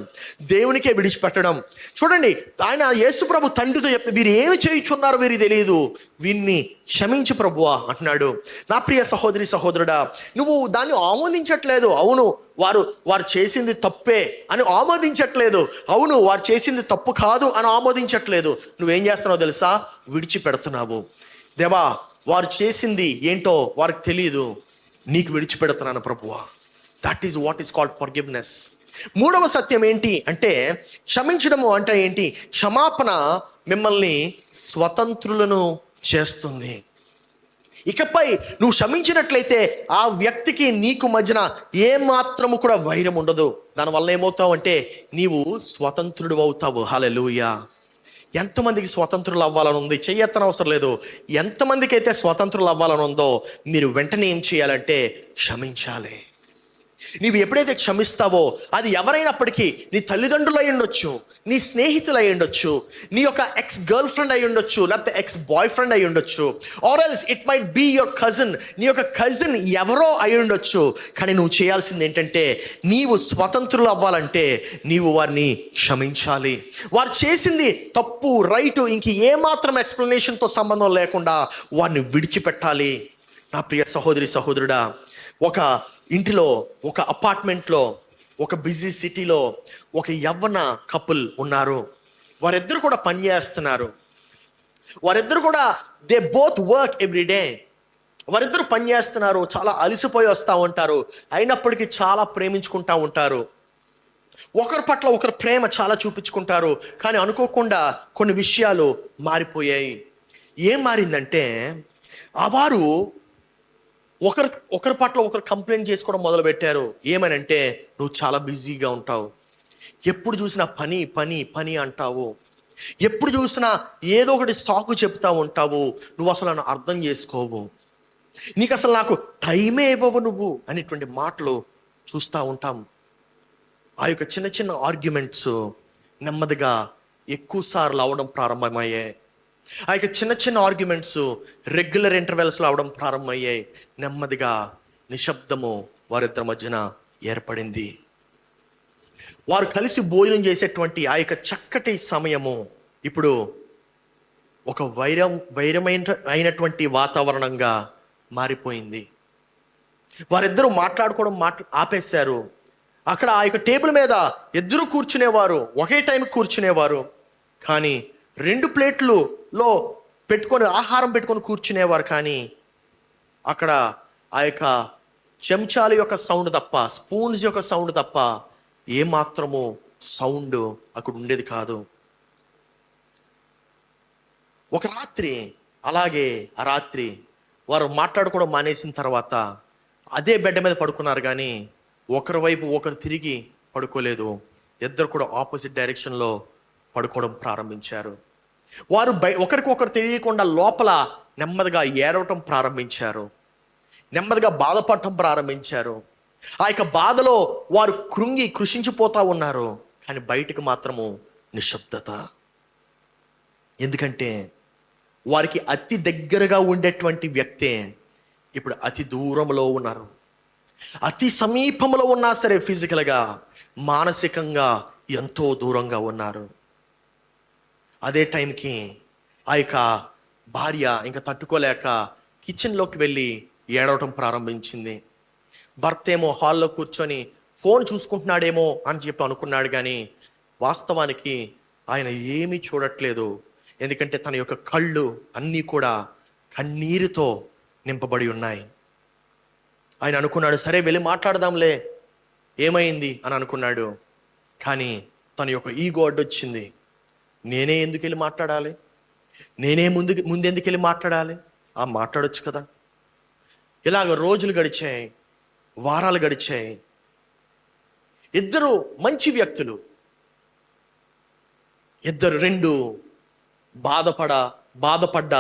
దేవునికే విడిచిపెట్టడం. చూడండి, ఆయన యేసుప్రభు తండ్రితో చెప్తే, వీరు ఏమి చేయుచున్నారో వీరికి తెలియదు, వీరిని క్షమించు ప్రభువా అంటున్నాడు. నా ప్రియ సహోదరుడా, నువ్వు దాన్ని ఆమోదించట్లేదు. అవును వారు చేసింది తప్పే అని ఆమోదించట్లేదు. అవును వారు చేసింది తప్పు కాదు అని ఆమోదించట్లేదు. నువ్వేం చేస్తున్నావు తెలుసా? విడిచిపెడుతున్నావు. దేవా వారు చేసింది ఏంటో వారికి తెలియదు, నీకు విడిచిపెడుతున్నాను ప్రభువా. That is what is called forgiveness. మూడవ సత్యం ఏంటి అంటే, క్షమించడము అంటే ఏంటి? క్షమాపణ మిమ్మల్ని స్వతంత్రులను చేస్తుంది. ఇకపై నువ్వు క్షమించినట్లయితే ఆ వ్యక్తికి నీకు మధ్యన ఏమాత్రము కూడా వైరం ఉండదు. దానివల్ల ఏమవుతావు అంటే నీవు స్వతంత్రుడు అవుతావు. హల్లెలూయా. ఎంతమందికి స్వతంత్రులు అవ్వాలని ఉంది? చెయ్యెత్తన అవసరం లేదు. ఎంతమందికి అయితే స్వతంత్రులు అవ్వాలని ఉందో మీరు వెంటనే ఏం చేయాలంటే క్షమించాలి. నీవు ఎప్పుడైతే క్షమిస్తావో అది ఎవరైనప్పటికీ, నీ తల్లిదండ్రులు అయి ఉండొచ్చు, నీ స్నేహితులు అయి ఉండొచ్చు, నీ యొక్క ఎక్స్ గర్ల్ ఫ్రెండ్ అయి ఉండొచ్చు, లేకపోతే ఎక్స్ బాయ్ ఫ్రెండ్ అయి ఉండొచ్చు, or else it might be your cousin, నీ యొక్క కజిన్ ఎవరో అయి ఉండొచ్చు. కానీ నువ్వు చేయాల్సింది ఏంటంటే, నీవు స్వతంత్రులు అవ్వాలంటే నీవు వారిని క్షమించాలి. వారు చేసింది తప్పు రైటు ఇంక ఏమాత్రం ఎక్స్ప్లెనేషన్తో సంబంధం లేకుండా వారిని విడిచిపెట్టాలి. నా ప్రియ సహోదరి సహోదరుడా, ఒక ఇంటిలో, ఒక అపార్ట్మెంట్లో, ఒక బిజీ సిటీలో ఒక యవ్వన కపుల్ ఉన్నారు. వారిద్దరు కూడా పని చేస్తున్నారు. వారిద్దరు కూడా they both work every day. వారిద్దరు పని చేస్తున్నారు, చాలా అలసిపోయి వస్తూ ఉంటారు. అయినప్పటికీ చాలా ప్రేమించుకుంటూ ఉంటారు. ఒకరి పట్ల ఒకరు ప్రేమ చాలా చూపించుకుంటారు. కానీ అనుకోకుండా కొన్ని విషయాలు మారిపోయాయి. ఏం మారిందంటే, వారు ఒకరి పట్ల ఒకరు కంప్లైంట్ చేసుకోవడం మొదలుపెట్టారు. ఏమనంటే, నువ్వు చాలా బిజీగా ఉంటావు, ఎప్పుడు చూసినా పని పని పని అంటావు, ఎప్పుడు చూసినా ఏదో ఒకటి సాకు చెప్తా ఉంటావు, నువ్వు అసలు నన్ను అర్థం చేసుకోవు, నీకు అసలు నాకు టైమే ఇవ్వవు నువ్వు అనేటువంటి మాటలు చూస్తూ ఉంటాం. ఆ యొక్క చిన్న చిన్న ఆర్గ్యుమెంట్స్ నెమ్మదిగా ఎక్కువ సార్లు అవడం ప్రారంభమయ్యాయి. ఆ యొక్క చిన్న చిన్న ఆర్గ్యుమెంట్స్ రెగ్యులర్ ఇంటర్వెల్స్లో అవడం ప్రారంభమయ్యాయి. నెమ్మదిగా నిశ్శబ్దము వారిద్దరి మధ్యన ఏర్పడింది. వారు కలిసి భోజనం చేసేటువంటి ఆ యొక్క చక్కటి సమయము ఇప్పుడు ఒక వైరమైనటువంటి వాతావరణంగా మారిపోయింది. వారిద్దరూ మాట్లాడుకోవడం ఆపేశారు. అక్కడ ఆ యొక్క టేబుల్ మీద ఇద్దరు కూర్చునేవారు, ఒకే టైం కూర్చునేవారు. కానీ 2 ప్లేట్లలో ఆహారం పెట్టుకొని కూర్చునేవారు. కానీ అక్కడ ఆ యొక్క చెంచాల యొక్క సౌండ్ తప్ప, స్పూన్స్ యొక్క సౌండ్ తప్ప ఏమాత్రము సౌండ్ అక్కడ ఉండేది కాదు. ఒక రాత్రి అలాగే ఆ రాత్రి వారు మాట్లాడుకోవడం మానేసిన తర్వాత అదే బెడ్ మీద పడుకున్నారు. కానీ ఒకరి వైపు ఒకరు తిరిగి పడుకోలేదు. ఇద్దరు కూడా ఆపోజిట్ డైరెక్షన్లో పడుకోవడం ప్రారంభించారు. వారు ఒకరికొకరు తెలియకుండా లోపల నెమ్మదిగా ఏడవటం ప్రారంభించారు, నెమ్మదిగా బాధపడటం ప్రారంభించారు. ఆ యొక్క బాధలో వారు కృషించిపోతూ ఉన్నారు. కానీ బయటకు మాత్రము నిశ్శబ్దత. ఎందుకంటే వారికి అతి దగ్గరగా ఉండేటువంటి వ్యక్తే ఇప్పుడు అతి దూరంలో ఉన్నారు. అతి సమీపంలో ఉన్నా సరే ఫిజికల్గా, మానసికంగా ఎంతో దూరంగా ఉన్నారు. అదే టైంకి ఆ యొక్క భార్య ఇంకా తట్టుకోలేక కిచెన్లోకి వెళ్ళి ఏడవటం ప్రారంభించింది. భర్త ఏమో హాల్లో కూర్చొని ఫోన్ చూసుకుంటున్నాడేమో అని చెప్పి అనుకున్నాడు. కానీ వాస్తవానికి ఆయన ఏమీ చూడట్లేదు. ఎందుకంటే తన యొక్క కళ్ళు అన్నీ కూడా కన్నీరుతో నింపబడి ఉన్నాయి. ఆయన అనుకున్నాడు, సరే వెళ్ళి మాట్లాడదాంలే, ఏమైంది అని అనుకున్నాడు. కానీ తన యొక్క ఈగో అడ్డొచ్చింది. నేనే ఎందుకు వెళ్ళి మాట్లాడాలి, నేనే ముందెందుకు వెళ్ళి మాట్లాడాలి, మాట్లాడొచ్చు కదా. ఇలాగ రోజులు గడిచాయి, వారాలు గడిచాయి. ఇద్దరు మంచి వ్యక్తులు, ఇద్దరు 2 బాధపడ్డ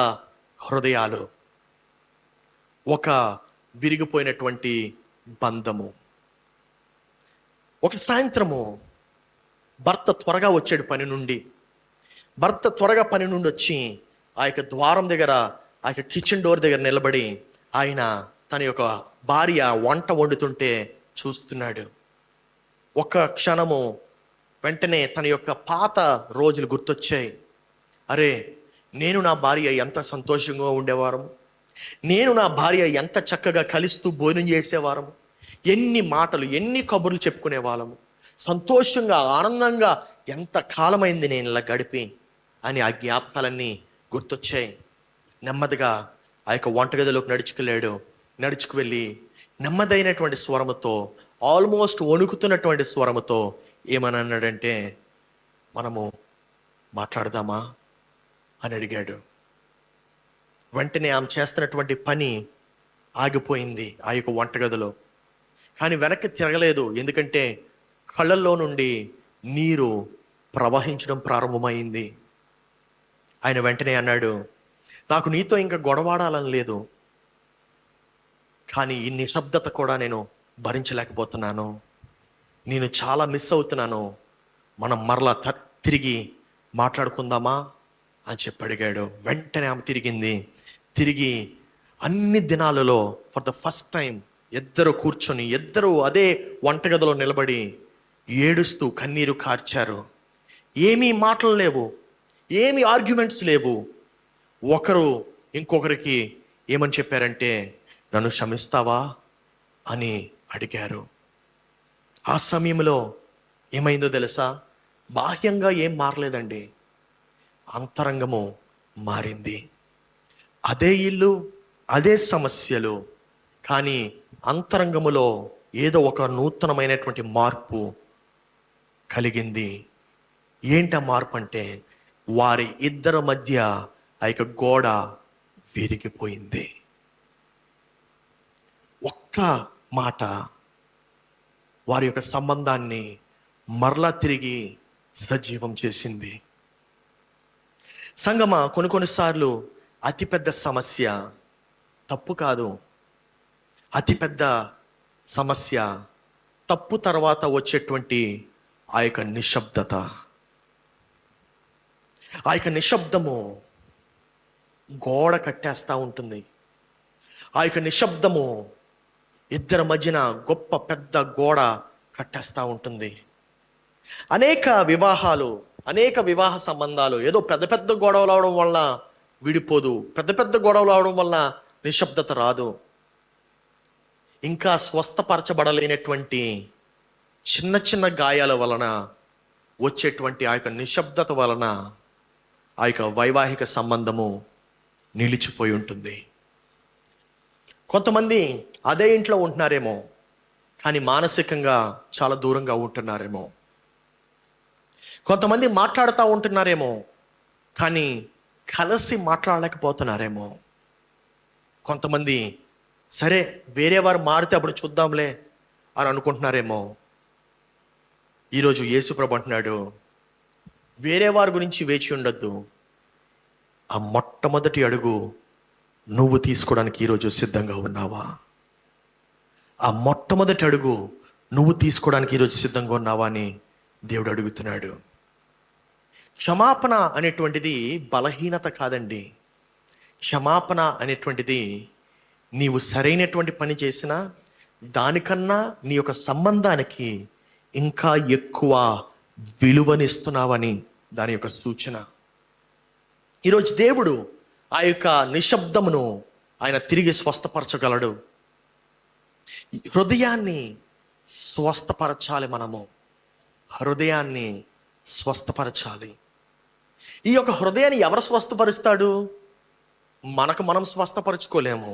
హృదయాలు, ఒక విరిగిపోయినటువంటి బంధము. ఒక సాయంత్రము భర్త త్వరగా వచ్చాడు పని నుండి. భర్త త్వరగా పని నుండి వచ్చి ఆ యొక్క ద్వారం దగ్గర, ఆ యొక్క కిచెన్ డోర్ దగ్గర నిలబడి ఆయన తన యొక్క భార్య వంట వండుతుంటే చూస్తున్నాడు. ఒక క్షణము వెంటనే తన యొక్క పాత రోజులు గుర్తొచ్చాయి. అరే, నేను నా భార్య ఎంత సంతోషంగా ఉండేవారము, నేను నా భార్య ఎంత చక్కగా కలుస్తూ భోజనం చేసేవారము, ఎన్ని మాటలు ఎన్ని కబుర్లు చెప్పుకునే వాళ్ళము, సంతోషంగా ఆనందంగా ఎంత కాలమైంది నేను ఇలా గడిపి అని ఆ జ్ఞాపకాలన్నీ గుర్తొచ్చాయి. నెమ్మదిగా ఆ యొక్క వంటగదిలోకి నడుచుకు వెళ్ళి నెమ్మదైనటువంటి స్వరముతో, ఆల్మోస్ట్ వణుకుతున్నటువంటి స్వరముతో ఏమని అన్నాడంటే, మనము మాట్లాడదామా అని అడిగాడు. వెంటనే ఆమె చేస్తున్నటువంటి పని ఆగిపోయింది ఆ యొక్క వంటగదిలో. కానీ వెనక్కి తిరగలేదు. ఎందుకంటే కళ్ళల్లో నుండి నీరు ప్రవహించడం ప్రారంభమైంది. ఆయన వెంటనే అన్నాడు, నాకు నీతో ఇంకా గొడవాడాలని లేదు, కానీ ఈ నిశ్శబ్దత కూడా నేను భరించలేకపోతున్నాను, నేను చాలా మిస్ అవుతున్నాను, మనం మరలా తిరిగి మాట్లాడుకుందామా అని చెప్పి అడిగాడు. వెంటనే ఆమె తిరిగి అన్ని దినాలలో ఫర్ ద ఫస్ట్ టైం ఇద్దరు కూర్చొని ఇద్దరు అదే వంటగదిలో నిలబడి ఏడుస్తూ కన్నీరు కార్చారు. ఏమీ మాటలు లేవు, ఏమీ ఆర్గ్యుమెంట్స్ లేవు. ఒకరు ఇంకొకరికి ఏమని చెప్పారంటే, నన్ను క్షమిస్తావా అని అడిగారు. ఆ సమయంలో ఏమైందో తెలుసా? బాహ్యంగా ఏం మారలేదండి, అంతరంగము మారింది. అదే ఇల్లు, అదే సమస్యలు, కానీ అంతరంగములో ఏదో ఒక నూతనమైనటువంటి మార్పు కలిగింది. ఏంట మార్పు అంటే, వారి ఇద్దరి మధ్య ఆ యొక్క గోడ విరిగిపోయింది. ఒక్క మాట వారి యొక్క సంబంధాన్ని మరలా తిరిగి సజీవం చేసింది. సంగమా, కొన్నిసార్లు అతిపెద్ద సమస్య తప్పు కాదు, అతిపెద్ద సమస్య తప్పు తర్వాత వచ్చేటువంటి ఆ యొక్క నిశ్శబ్దత. ఆ యొక్క నిశ్శబ్దము గోడ కట్టేస్తూ ఉంటుంది. ఆ యొక్క నిశ్శబ్దము ఇద్దరి మధ్యన గొప్ప పెద్ద గోడ కట్టేస్తూ ఉంటుంది. అనేక వివాహ సంబంధాలు ఏదో పెద్ద పెద్ద గొడవలు అవడం వల్ల విడిపోదు, పెద్ద పెద్ద గొడవలు అవడం వల్ల నిశ్శబ్దత రాదు. ఇంకా స్వస్థపరచబడలేనటువంటి చిన్న చిన్న గాయాల వలన వచ్చేటువంటి ఆ యొక్క నిశ్శబ్దత వలన ఆ యొక్క వైవాహిక సంబంధము నిలిచిపోయి ఉంటుంది. కొంతమంది అదే ఇంట్లో ఉంటున్నారేమో, కానీ మానసికంగా చాలా దూరంగా ఉంటున్నారేమో. కొంతమంది మాట్లాడుతూ ఉంటున్నారేమో, కానీ కలిసి మాట్లాడలేకపోతున్నారేమో. కొంతమంది సరే వేరే వారు మారితే అప్పుడు చూద్దాంలే అని అనుకుంటున్నారేమో. ఈరోజు యేసుప్రభు అంటున్నాడు, వేరే వారి గురించి వేచి ఉండొద్దు, ఆ మొట్టమొదటి అడుగు నువ్వు తీసుకోవడానికి ఈరోజు సిద్ధంగా ఉన్నావా? ఆ మొట్టమొదటి అడుగు నువ్వు తీసుకోవడానికి ఈరోజు సిద్ధంగా ఉన్నావా అని దేవుడు అడుగుతున్నాడు. క్షమాపణ అనేటువంటిది బలహీనత కాదండి. క్షమాపణ అనేటువంటిది నీవు సరైనటువంటి పని చేసినా దానికన్నా నీ యొక్క సంబంధానికి ఇంకా ఎక్కువ విలువనిస్తున్నావని దాని యొక్క సూచన. ఈరోజు దేవుడు ఆ యొక్క నిశ్శబ్దమును ఆయన తిరిగి స్వస్థపరచగలడు. హృదయాన్ని స్వస్థపరచాలి. మనము హృదయాన్ని స్వస్థపరచాలి. ఈ యొక్క హృదయాన్ని ఎవరు స్వస్థపరుస్తాడు? మనకు మనం స్వస్థపరచుకోలేము.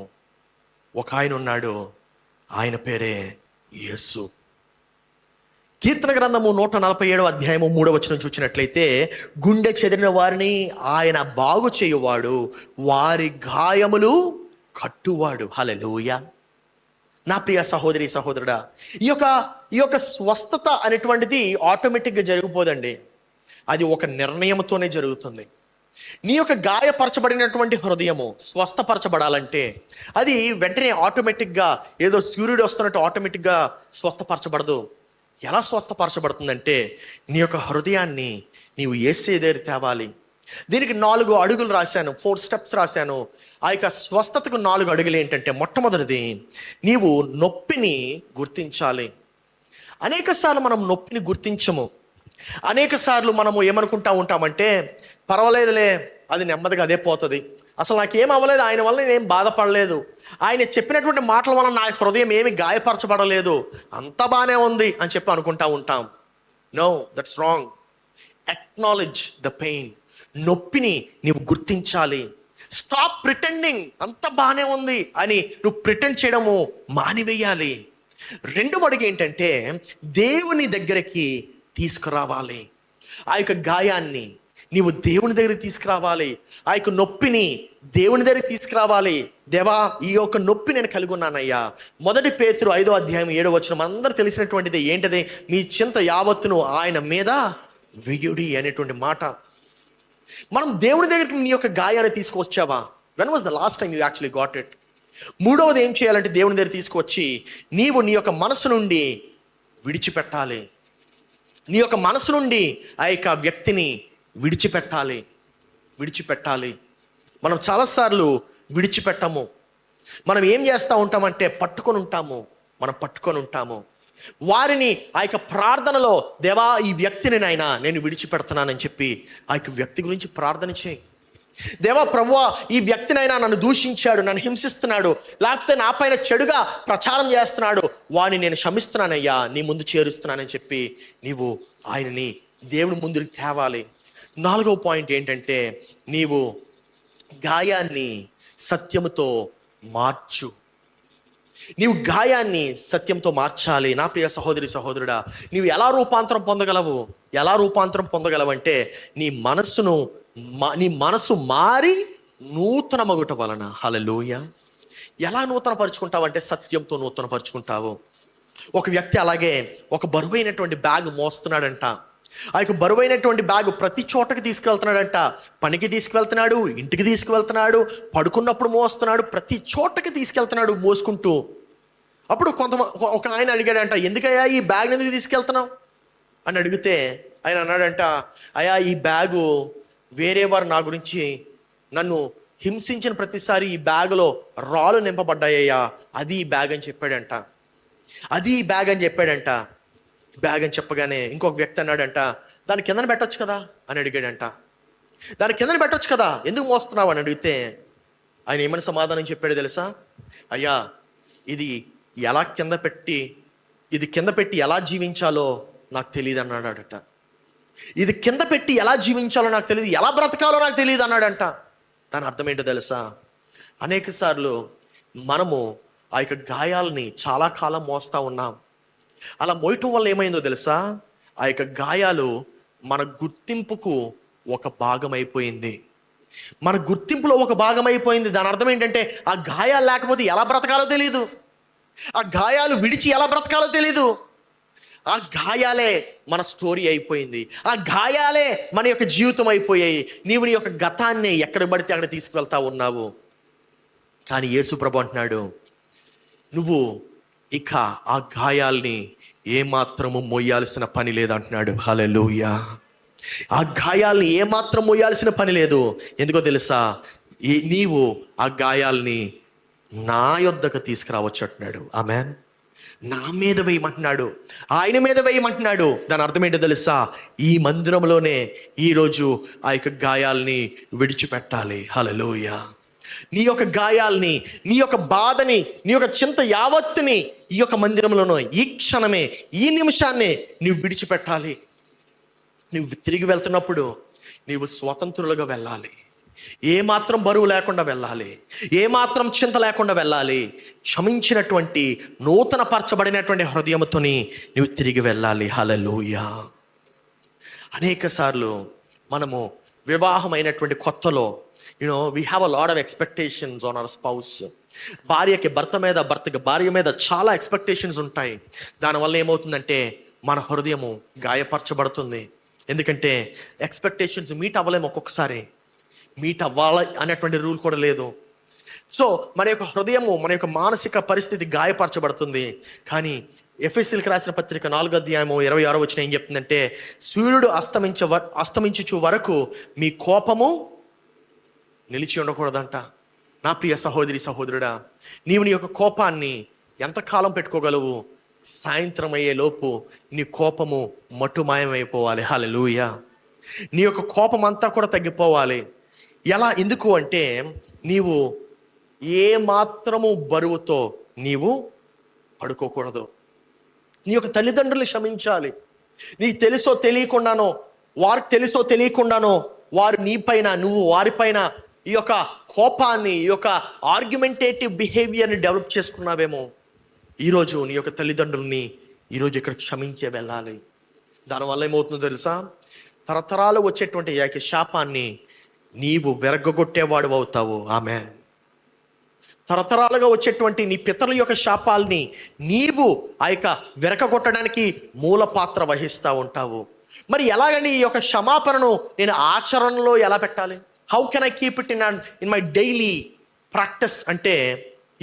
ఒక ఆయన ఉన్నాడు, ఆయన పేరే యేసు. కీర్తన గ్రంథము 147 అధ్యాయము 3వ వచనం చూసినట్లయితే, గుండె చెదిరిన వారిని ఆయన బాగు చేయువాడు, వారి గాయములు కట్టువాడు. హల్లెలూయా. నా ప్రియ సహోదరి సహోదరుడా, ఈ యొక్క స్వస్థత అనేటువంటిది ఆటోమేటిక్గా జరిగిపోదండి. అది ఒక నిర్ణయంతోనే జరుగుతుంది. నీ యొక్క గాయపరచబడినటువంటి హృదయము స్వస్థపరచబడాలంటే అది వెంటనే ఆటోమేటిక్గా ఏదో సూర్యుడు వస్తున్నట్టు ఆటోమేటిక్గా స్వస్థపరచబడదు. ఎలా స్వస్థపరచబడుతుందంటే, నీ యొక్క హృదయాన్ని నీవు యేసే దగ్గర తేవాలి. దీనికి 4 అడుగులు రాశాను, 4 స్టెప్స్ రాశాను. ఆ యొక్క స్వస్థతకు 4 అడుగులు ఏంటంటే, మొట్టమొదటిది నీవు నొప్పిని గుర్తించాలి. అనేక సార్లు మనం నొప్పిని గుర్తించము. అనేక సార్లు మనము ఏమనుకుంటా ఉంటామంటే, పర్వాలేదులే, అది నెమ్మదిగా అదే పోతుంది, అసలు నాకేం అవ్వలేదు, ఆయన వల్ల నేనేం బాధపడలేదు, ఆయన చెప్పినటువంటి మాటల వల్ల నా హృదయం ఏమి గాయపరచబడలేదు, అంతా బాగానే ఉంది అని చెప్పి అనుకుంటా ఉంటాం. No, that's wrong. Acknowledge the pain. నొప్పిని నీవు గుర్తించాలి. స్టాప్ ప్రిటెండింగ్, అంత బాగానే ఉంది అని నువ్వు ప్రిటెండ్ చేయడము మానివేయాలి. 2వ అడుగు ఏంటంటే, దేవుని దగ్గరికి తీసుకురావాలి. ఆ యొక్క గాయాన్ని నీవు దేవుని దగ్గరికి తీసుకురావాలి. ఆ యొక్క నొప్పిని దేవుని దగ్గరికి తీసుకురావాలి. దేవా, ఈ యొక్క నొప్పి నేను కలిగి ఉన్నానయ్యా. 1 పేతురు 5వ అధ్యాయం 7వ వచనం అందరూ తెలిసినటువంటిది. ఏంటది? మీ చింత యావత్తును ఆయన మీద వెయ్యుడి అనేటువంటి మాట. మనం దేవుని దగ్గరికి నీ యొక్క గాయాన్ని తీసుకువచ్చావా? When was the last time you actually got it? మూడవది ఏం చేయాలంటే దేవుని దగ్గర తీసుకువచ్చి నీవు నీ యొక్క మనసు నుండి విడిచిపెట్టాలి. నీ యొక్క మనసు నుండి ఆ యొక్క వ్యక్తిని విడిచిపెట్టాలి. మనం చాలాసార్లు విడిచిపెట్టము. మనం ఏం చేస్తూ ఉంటామంటే పట్టుకొని ఉంటాము. వారిని ఆ యొక్క ప్రార్థనలో, దేవా ఈ వ్యక్తిని నాయనా నేను విడిచిపెడుతున్నానని చెప్పి ఆ యొక్క వ్యక్తి గురించి ప్రార్థన చేయి. దేవా ప్రభువా ఈ వ్యక్తినైనా నన్ను దూషించాడు, నన్ను హింసిస్తున్నాడు, లేకపోతే నా పైన చెడుగా ప్రచారం చేస్తున్నాడు, వాడిని నేను క్షమిస్తున్నానయ్యా, నీ ముందు చేరుస్తున్నానని చెప్పి నీవు ఆయనని దేవుని ముందుకు తేవాలి. 4వ పాయింట్ ఏంటంటే నీవు గాయాన్ని సత్యముతో మార్చు. నీవు గాయాన్ని సత్యంతో మార్చాలి. నా ప్రియ సహోదరి సహోదరుడా, నీవు ఎలా రూపాంతరం పొందగలవంటే నీ మనసు మారి నూతన మగుట వలన. హల్లెలూయా. ఎలా నూతన పరుచుకుంటావంటే సత్యంతో నూతన పరుచుకుంటావు. ఒక వ్యక్తి అలాగే ఒక బరువైనటువంటి బ్యాగ్ మోస్తున్నాడంట. ఆ యొక్క బరువైనటువంటి బ్యాగ్ ప్రతి చోటకి తీసుకువెళ్తున్నాడంట. పనికి తీసుకువెళ్తున్నాడు, ఇంటికి తీసుకువెళ్తున్నాడు, పడుకున్నప్పుడు మోస్తున్నాడు, ప్రతి చోటకి తీసుకెళ్తున్నాడు మోసుకుంటూ. అప్పుడు ఒక ఆయన అడిగాడంట, ఎందుకయ్యా ఈ బ్యాగ్ ఎందుకు తీసుకెళ్తున్నావు అని అడిగితే ఆయన అన్నాడంట, అయ్యా ఈ బ్యాగు వేరే వారు నా గురించి నన్ను హింసించిన ప్రతిసారి ఈ బ్యాగులో రాళ్ళు నింపబడ్డాయ్యా, అది ఈ బ్యాగ్ అని చెప్పాడంట. బ్యాగ్ అని చెప్పగానే ఇంకొక వ్యక్తి అన్నాడంట, దాని కిందన పెట్టొచ్చు కదా అని అడిగాడంట. దాని కిందన పెట్టొచ్చు కదా, ఎందుకు మోస్తున్నావు అని అడిగితే ఆయన ఏమైనా సమాధానం చెప్పాడు తెలుసా? అయ్యా ఇది కింద పెట్టి ఎలా జీవించాలో నాకు తెలియదు అన్నాడట. ఇది కింద పెట్టి ఎలా జీవించాలో నాకు తెలియదు, ఎలా బ్రతకాలో నాకు తెలియదు అన్నాడంట. దాని అర్థం ఏంటో తెలుసా? అనేక సార్లు మనము ఆ యొక్క గాయాలని చాలా కాలం మోస్తూ ఉన్నాం. అలా మోయటం వల్ల ఏమైందో తెలుసా? ఆ యొక్క గాయాలు మన గుర్తింపుకు ఒక భాగం అయిపోయింది. మన గుర్తింపులో ఒక భాగం అయిపోయింది. దాని అర్థం ఏంటంటే ఆ గాయాలు లేకపోతే ఎలా బ్రతకాలో తెలియదు, ఆ గాయాలు విడిచి ఎలా బ్రతకాలో తెలీదు. ఆ గాయాలే మన స్టోరీ అయిపోయింది, ఆ గాయాలే మన యొక్క జీవితం అయిపోయాయి. నీవు నీ యొక్క గతాన్ని ఎక్కడ పడితే అక్కడ తీసుకువెళ్తా ఉన్నావు. కానీ యేసు ప్రభు అంటున్నాడు, నువ్వు ఇక ఆ గాయాల్ని ఏమాత్రము మోయాల్సిన పని లేదంటున్నాడు. హల్లెలూయా. ఆ గాయాల్ని ఏమాత్రం మోయాల్సిన పని లేదు. ఎందుకో తెలుసా? నీవు ఆ గాయాల్ని నా యొద్దకు తీసుకురావచ్చు అంటున్నాడు. ఆమేన్. నా మీద వేయమంటున్నాడు, ఆయన మీద వేయమంటున్నాడు. దాని అర్థం ఏంటో తెలుసా? ఈ మందిరంలోనే ఈరోజు ఆ యొక్క గాయాల్ని విడిచిపెట్టాలి. హల్లెలూయా. నీ యొక్క గాయాల్ని, నీ యొక్క బాధని, నీ యొక్క చింత యావత్తుని ఈ యొక్క మందిరంలోనూ ఈ క్షణమే, ఈ నిమిషాన్నే నీవు విడిచిపెట్టాలి. నువ్వు తిరిగి వెళ్తున్నప్పుడు నీవు స్వతంత్రులుగా వెళ్ళాలి. ఏమాత్రం బరువు లేకుండా వెళ్ళాలి, ఏమాత్రం చింత లేకుండా వెళ్ళాలి. క్షమించినటువంటి నూతన పరచబడినటువంటి హృదయంతోని నువ్వు తిరిగి వెళ్ళాలి. హల్లెలూయా. అనేక సార్లు మనము వివాహమైనటువంటి కొత్తలో we have a lot of expectations on our spouse. భార్యకి భర్త మీద, భర్తకి భార్య మీద చాలా ఎక్స్పెక్టేషన్స్ ఉంటాయి. దానివల్ల ఏమవుతుందంటే మన హృదయము గాయపరచబడుతుంది. ఎందుకంటే ఎక్స్పెక్టేషన్స్ మీట్ అవ్వలేము. ఒక్కొక్కసారి మీట్ అవ్వాలి అనేటువంటి రూల్ కూడా లేదు. సో మన యొక్క హృదయము, మన యొక్క మానసిక పరిస్థితి గాయపరచబడుతుంది. కానీ ఎఫెసీయులకు రాసిన పత్రిక 4వ అధ్యాయము 26వ వచనం ఏం చెప్తుందంటే, సూర్యుడు అస్తమించు వరకు మీ కోపము నిలిచి ఉండకూడదంట. నా ప్రియ సహోదరి సహోదరుడా, నీవు నీ యొక్క కోపాన్ని ఎంతకాలం పెట్టుకోగలవు? సాయంత్రం అయ్యే లోపు నీ కోపము మట్టుమాయమైపోవాలి. హల్లెలూయా. నీ యొక్క కోపం అంతా కూడా తగ్గిపోవాలి. ఎలా? ఎందుకు అంటే నీవు ఏ మాత్రము బరువుతో నీవు పడుకోకూడదు. నీ యొక్క తల్లిదండ్రులు క్షమించాలి. నీకు తెలుసో తెలియకుండానో, వారికి తెలుసో తెలియకుండానో వారు నీపైన, నువ్వు వారిపైన ఈ యొక్క కోపాన్ని, ఈ యొక్క ఆర్గ్యుమెంటేటివ్ బిహేవియర్ని డెవలప్ చేసుకున్నావేమో. ఈరోజు నీ యొక్క తల్లిదండ్రుల్ని ఈరోజు ఇక్కడ క్షమించే వెళ్ళాలి. దానివల్ల ఏమవుతుందో తెలుసా? తరతరాలు వచ్చేటువంటి ఈ యొక్క శాపాన్ని నీవు విరగొట్టేవాడు అవుతావు. ఆమేన్. తరతరాలుగా వచ్చేటువంటి నీ పితరుల యొక్క శాపాల్ని నీవు ఆ యొక్క విరగొట్టడానికి మూల పాత్ర వహిస్తూ ఉంటావు. మరి ఎలాగండి ఈ యొక్క క్షమాపణను నేను ఆచరణలో ఎలా పెట్టాలి? How can I keep it in my daily practice అంటే,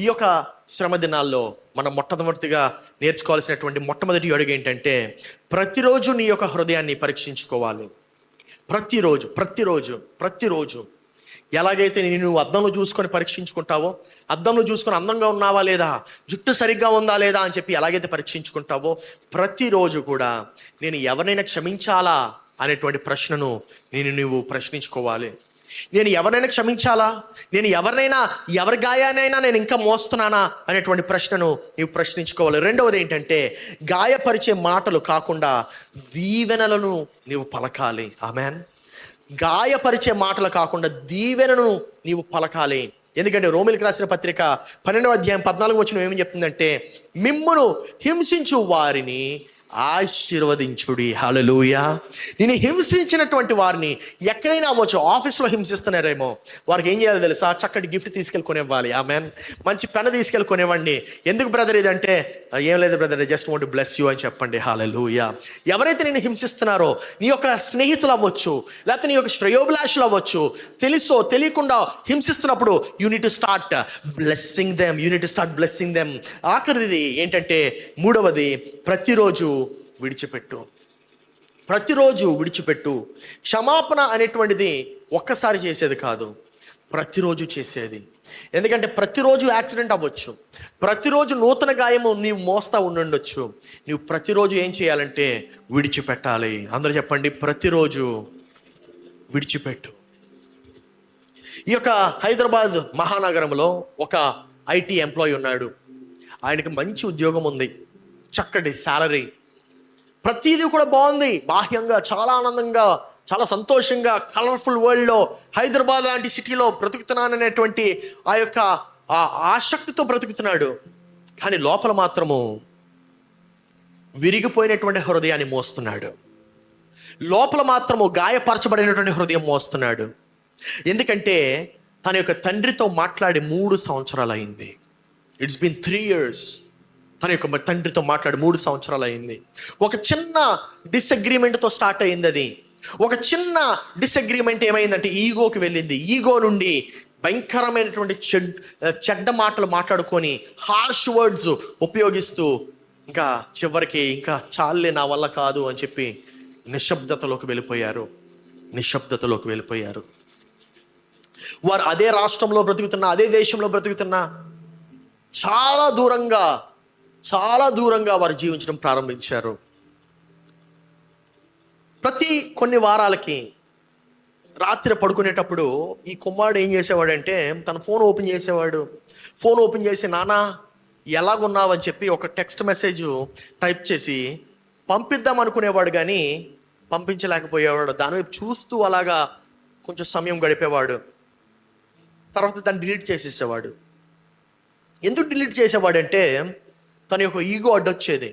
ఈ యొక్క శ్రమ దినాల్లో మనం మొట్టమొదటిగా నేర్చుకోవాల్సినటువంటి మొట్టమొదటి అడుగు ఏంటంటే, ప్రతిరోజు నీ యొక్క హృదయాన్ని పరీక్షించుకోవాలి. ప్రతిరోజు ఎలాగైతే నువ్వు అద్దంలో చూసుకొని పరీక్షించుకుంటావో, అద్దంలో చూసుకొని అందంగా ఉన్నావా లేదా, జుట్టు సరిగ్గా ఉందా లేదా అని చెప్పి ఎలాగైతే పరీక్షించుకుంటావో, ప్రతిరోజు కూడా నేను ఎవరినైనా క్షమించాలా అనేటువంటి ప్రశ్నను నువ్వు ప్రశ్నించుకోవాలి. నేను ఎవరినైనా క్షమించాలా, నేను ఎవరి గాయానైనా నేను ఇంకా మోస్తున్నానా అనేటువంటి ప్రశ్నను నీవు ప్రశ్నించుకోవాలి. రెండవది ఏంటంటే, గాయపరిచే మాటలు కాకుండా దీవెనలను నీవు పలకాలి. ఆమెన్. గాయపరిచే మాటలు కాకుండా దీవెనను నీవు పలకాలి. ఎందుకంటే రోమీయులకు రాసిన పత్రిక 12వ అధ్యాయం 14వ వచనం ఏమని చెప్తుందంటే, మిమ్మును హింసించు వారిని ఆశీర్వదించుడి. హల్లెలూయా. నేను హింసించినటువంటి వారిని, ఎక్కడైనా అవ్వచ్చు, ఆఫీస్లో హింసిస్తున్నారేమో, వారికి ఏం చేయాలో తెలుసా? చక్కటి గిఫ్ట్ తీసుకెళ్ళి కొనివ్వాలి. ఆమెన్. మంచి పెన్ తీసుకెళ్ళి కొనివ్వండి. ఎందుకు బ్రదర్ ఇదంటే, ఏం లేదు brother, just want to bless you అని చెప్పండి. హల్లెలూయా. ఎవరైతే నేను హింసిస్తున్నారో, నీ యొక్క స్నేహితులు అవ్వచ్చు, లేకపోతే నీ యొక్క శ్రేయోభిలాషులు అవ్వచ్చు, తెలుసో తెలియకుండా హింసిస్తున్నప్పుడు you need to start blessing them. ఆఖరిది ఏంటంటే, మూడవది, ప్రతిరోజు విడిచిపెట్టు. క్షమాపణ అనేటువంటిది ఒక్కసారి చేసేది కాదు, ప్రతిరోజు చేసేది. ఎందుకంటే ప్రతిరోజు యాక్సిడెంట్ అవ్వచ్చు, ప్రతిరోజు నూతన గాయము నీవు మోస్తా ఉండొచ్చు. నీవు ప్రతిరోజు ఏం చేయాలంటే విడిచిపెట్టాలి. అందరూ చెప్పండి, ప్రతిరోజు విడిచిపెట్టు. ఈ యొక్క హైదరాబాద్ మహానగరంలో ఒక ఐటీ ఎంప్లాయీ ఉన్నాడు. ఆయనకి మంచి ఉద్యోగం ఉంది, చక్కటి శాలరీ, ప్రతిదీ కూడా బాగుంది. బాహ్యంగా చాలా ఆనందంగా, చాలా సంతోషంగా, కలర్ఫుల్ వరల్డ్లో, హైదరాబాద్ లాంటి సిటీలో బ్రతుకుతున్నాననేటువంటి ఆ యొక్క ఆసక్తితో బ్రతుకుతున్నాడు. కానీ లోపల మాత్రము విరిగిపోయినటువంటి హృదయాన్ని మోస్తున్నాడు. లోపల మాత్రము గాయపరచబడినటువంటి హృదయం మోస్తున్నాడు. ఎందుకంటే తన యొక్క తండ్రితో మాట్లాడి 3 సంవత్సరాలు అయింది. It's been 3 years. తన యొక్క తండ్రితో మాట్లాడి 3 సంవత్సరాలు అయింది. ఒక చిన్న డిసగ్రిమెంట్తో స్టార్ట్ అయింది. అది ఒక చిన్న డిసగ్రిమెంట్ ఏమైందంటే ఈగోకి వెళ్ళింది. ఈగో నుండి భయంకరమైనటువంటి చెడ్డ మాటలు మాట్లాడుకొని, హార్ష్ వర్డ్స్ ఉపయోగిస్తూ, ఇంకా చివరికి ఇంకా చాలే, నా వల్ల కాదు అని చెప్పి నిశ్శబ్దతలోకి వెళ్ళిపోయారు. వారు అదే రాష్ట్రంలో బ్రతుకుతున్నా, అదే దేశంలో బ్రతుకుతున్నా, చాలా దూరంగా వారు జీవించడం ప్రారంభించారు. ప్రతి కొన్ని వారాలకి రాత్రి పడుకునేటప్పుడు ఈ కుమారుడు ఏం చేసేవాడంటే, తన ఫోన్ ఓపెన్ చేసి నానా ఎలాగున్నావు అని చెప్పి ఒక టెక్స్ట్ మెసేజ్ టైప్ చేసి పంపిద్దాం అనుకునేవాడు, కానీ పంపించలేకపోయేవాడు. దాని వైపు చూస్తూ అలాగా కొంచెం సమయం గడిపేవాడు. తర్వాత దాన్ని డిలీట్ చేసేసేవాడు. ఎందుకు డిలీట్ చేసేవాడంటే, తన యొక్క ఈగో అడ్డొచ్చేది.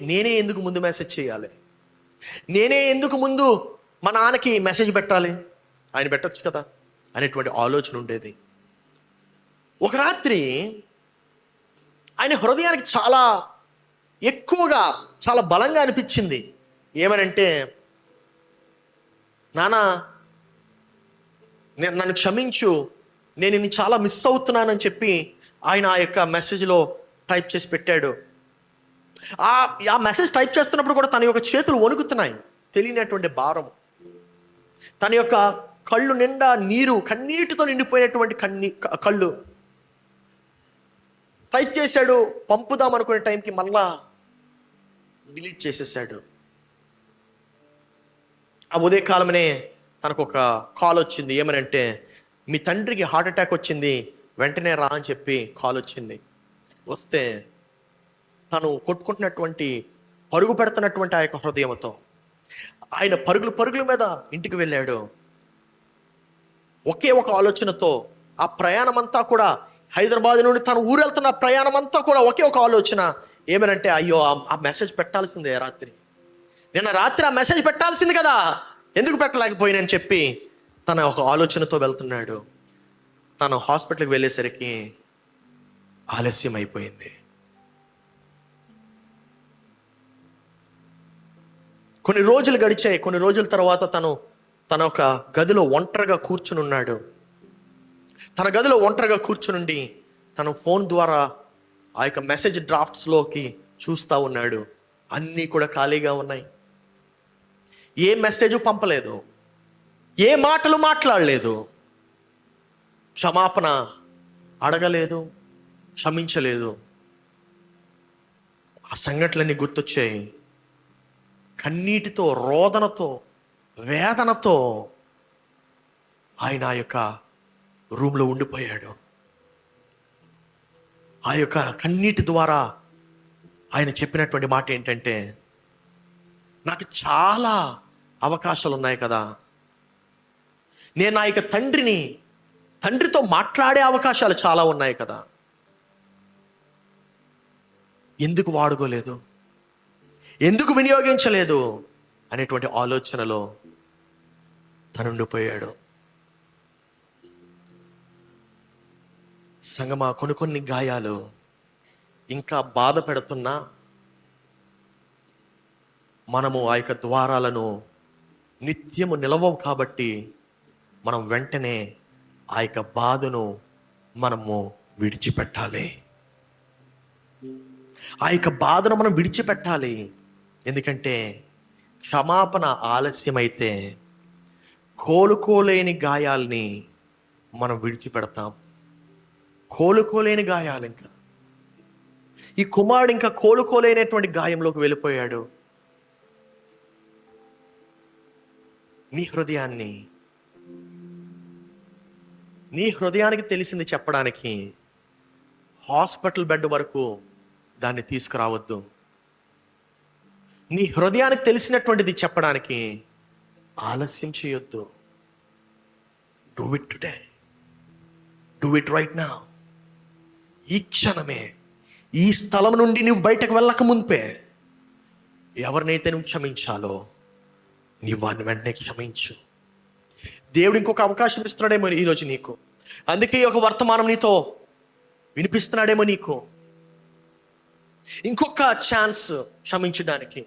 నేనే ఎందుకు ముందు మెసేజ్ చేయాలి, నేనే ఎందుకు ముందు మా నాన్నకి మెసేజ్ పెట్టాలి, ఆయన పెట్టొచ్చు కదా అనేటువంటి ఆలోచన ఉండేది. ఒక రాత్రి ఆయన హృదయానికి చాలా ఎక్కువగా, చాలా బలంగా అనిపించింది. ఏమనంటే, నాన్న నన్ను క్షమించు, నేను ఇన్ని చాలా మిస్ అవుతున్నానని చెప్పి ఆయన ఆ యొక్క మెసేజ్లో టైప్ చేసి పెట్టాడు. ఆ మెసేజ్ టైప్ చేస్తున్నప్పుడు కూడా తన యొక్క చేతులు వణుకుతున్నాయి, తెలియనటువంటి భారం. తన యొక్క కళ్ళు నిండా నీరు, కన్నీటితో నిండిపోయినటువంటి కళ్ళు. టైప్ చేశాడు, పంపుదాం అనుకునే టైంకి మళ్ళా డిలీట్ చేసేసాడు. ఆ ఉదయకాలమనే తనకు ఒక కాల్ వచ్చింది. ఏమనంటే, మీ తండ్రికి హార్ట్ అటాక్ వచ్చింది, వెంటనే రా అని చెప్పి కాల్ వచ్చింది. వస్తే తను పరుగు పెడుతున్నటువంటి ఆ యొక్క హృదయంతో ఆయన పరుగుల మీద ఇంటికి వెళ్ళాడు. ఒకే ఒక ఆలోచనతో ఆ ప్రయాణం అంతా కూడా, హైదరాబాద్ నుండి తను ఊరు వెళ్తున్న ప్రయాణం అంతా కూడా ఒకే ఒక ఆలోచన. ఏమనంటే, అయ్యో ఆ మెసేజ్ పెట్టాల్సిందే నిన్న రాత్రి ఆ మెసేజ్ పెట్టాల్సింది కదా, ఎందుకు పెట్టలేకపోయినని చెప్పి తన ఒక ఆలోచనతో వెళ్తున్నాడు. తను హాస్పిటల్కి వెళ్ళేసరికి ఆలస్యం అయిపోయింది. కొన్ని రోజులు గడిచాయి. కొన్ని రోజుల తర్వాత తన ఒక గదిలో ఒంటరిగా కూర్చుని ఉన్నాడు. తన గదిలో ఒంటరిగా కూర్చునుండి తన ఫోన్ ద్వారా ఆ యొక్క మెసేజ్ డ్రాఫ్ట్స్లోకి చూస్తూ ఉన్నాడు. అన్నీ కూడా ఖాళీగా ఉన్నాయి. ఏ మెసేజ్ పంపలేదు, ఏ మాటలు మాట్లాడలేదు, క్షమాపణ అడగలేదు, క్షమించలేదు. ఆ సంఘటనలన్నీ గుర్తొచ్చాయి. కన్నీటితో, రోదనతో, వేదనతో ఆయన ఆ యొక్క రూమ్లో ఉండిపోయాడు. ఆ యొక్క కన్నీటి ద్వారా ఆయన చెప్పినటువంటి మాట ఏంటంటే, నాకు చాలా అవకాశాలు ఉన్నాయి కదా, నేను నా యొక్క తండ్రితో మాట్లాడే అవకాశాలు చాలా ఉన్నాయి కదా, ఎందుకు వాడుకోలేదు, ఎందుకు వినియోగించలేదు అనేటువంటి ఆలోచనలో తనుండిపోయాడు. సంగమా, కొన్ని గాయాలు ఇంకా బాధ పెడుతున్నా మనము ఆ యొక్క ద్వారాలను నిత్యము నిలవవు కాబట్టి మనం వెంటనే ఆ యొక్క బాధను మనము విడిచిపెట్టాలి. ఆ యొక్క బాధను మనం విడిచిపెట్టాలి. ఎందుకంటే క్షమాపణ ఆలస్యమైతే కోలుకోలేని గాయాల్ని మనం విడిచిపెడతాం. కోలుకోలేని గాయాలు. ఇంకా ఈ కుమారుడు ఇంకా కోలుకోలేనటువంటి గాయంలోకి వెళ్ళిపోయాడు. నీ హృదయానికి తెలిసింది చెప్పడానికి హాస్పిటల్ బెడ్ వరకు దాన్ని తీసుకురావద్దు. నీ హృదయానికి తెలిసినటువంటిది చెప్పడానికి ఆలస్యం చేయొద్దు. Do it today, do it right now. ఈ క్షణమే, ఈ స్థలం నుండి నువ్వు బయటకు వెళ్ళక మునిపే ఎవరినైతే నువ్వు క్షమించాలో నీవు వారిని వెంటనే క్షమించు. దేవుడు ఇంకొక అవకాశం ఇస్తున్నాడేమో ఈరోజు నీకు. అందుకే ఒక వర్తమానం నీతో వినిపిస్తున్నాడేమో నీకు. ఇంకొక ఛాన్స్ క్షమించడానికి,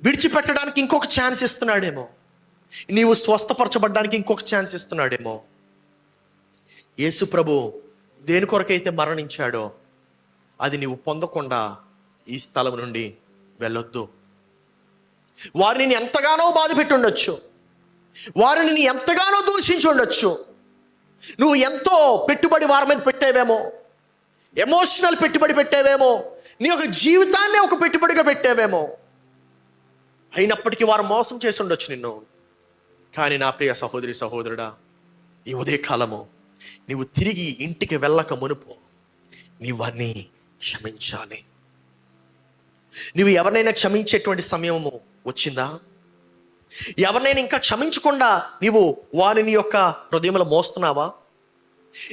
విడిచిపెట్టడానికి ఇంకొక ఛాన్స్ ఇస్తున్నాడేమో. నీవు స్వస్థపరచబడ్డానికి ఇంకొక ఛాన్స్ ఇస్తున్నాడేమో. యేసు ప్రభు దేని కొరకైతే మరణించాడో అది నీవు పొందకుండా ఈ స్థలం నుండి వెళ్ళొద్దు. వారిని నేను ఎంతగానో బాధ పెట్టి ఉండొచ్చు, వారిని నేను ఎంతగానో దూషించి ఉండొచ్చు, నువ్వు ఎంతో పెట్టుబడి వారి మీద పెట్టేవేమో, ఎమోషనల్ పెట్టుబడి పెట్టేవేమో, నీ యొక్క జీవితాన్ని ఒక పెట్టుబడిగా పెట్టేవేమో. అయినప్పటికీ వారు మోసం చేసి ఉండొచ్చు నిన్ను. కానీ నా ప్రియ సహోదరి సహోదరుడా, ఈ ఉదయకాలము నీవు తిరిగి ఇంటికి వెళ్ళక మునుపు నీవన్నీ క్షమించాలి. నువ్వు ఎవరినైనా క్షమించేటువంటి సమయము వచ్చిందా? ఎవరినైనా ఇంకా క్షమించకుండా నీవు వారిని యొక్క హృదయంలో మోస్తున్నావా?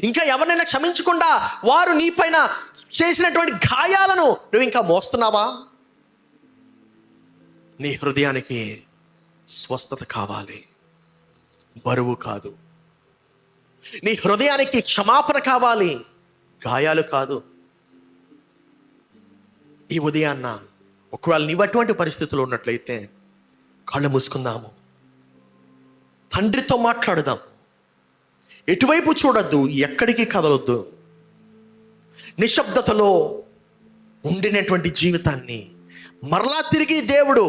ఇంకా ఎవరినైనా క్షమించకుండా వారు నీపైన చేసినటువంటి గాయాలను నువ్వు ఇంకా మోస్తున్నావా? నీ హృదయానికి స్వస్థత కావాలి, బరువు కాదు. నీ హృదయానికి క్షమాపణ కావాలి, గాయాలు కాదు. ఈ ఉదయాన్న ఒకవేళ నీవు అటువంటి పరిస్థితుల్లో ఉన్నట్లయితే కళ్ళు మూసుకుందాము, తండ్రితో మాట్లాడుదాం. ఎటువైపు చూడొద్దు, ఎక్కడికి కదలొద్దు. నిశ్శబ్దతలో ఉండినటువంటి జీవితాన్ని మరలా తిరిగి దేవుడు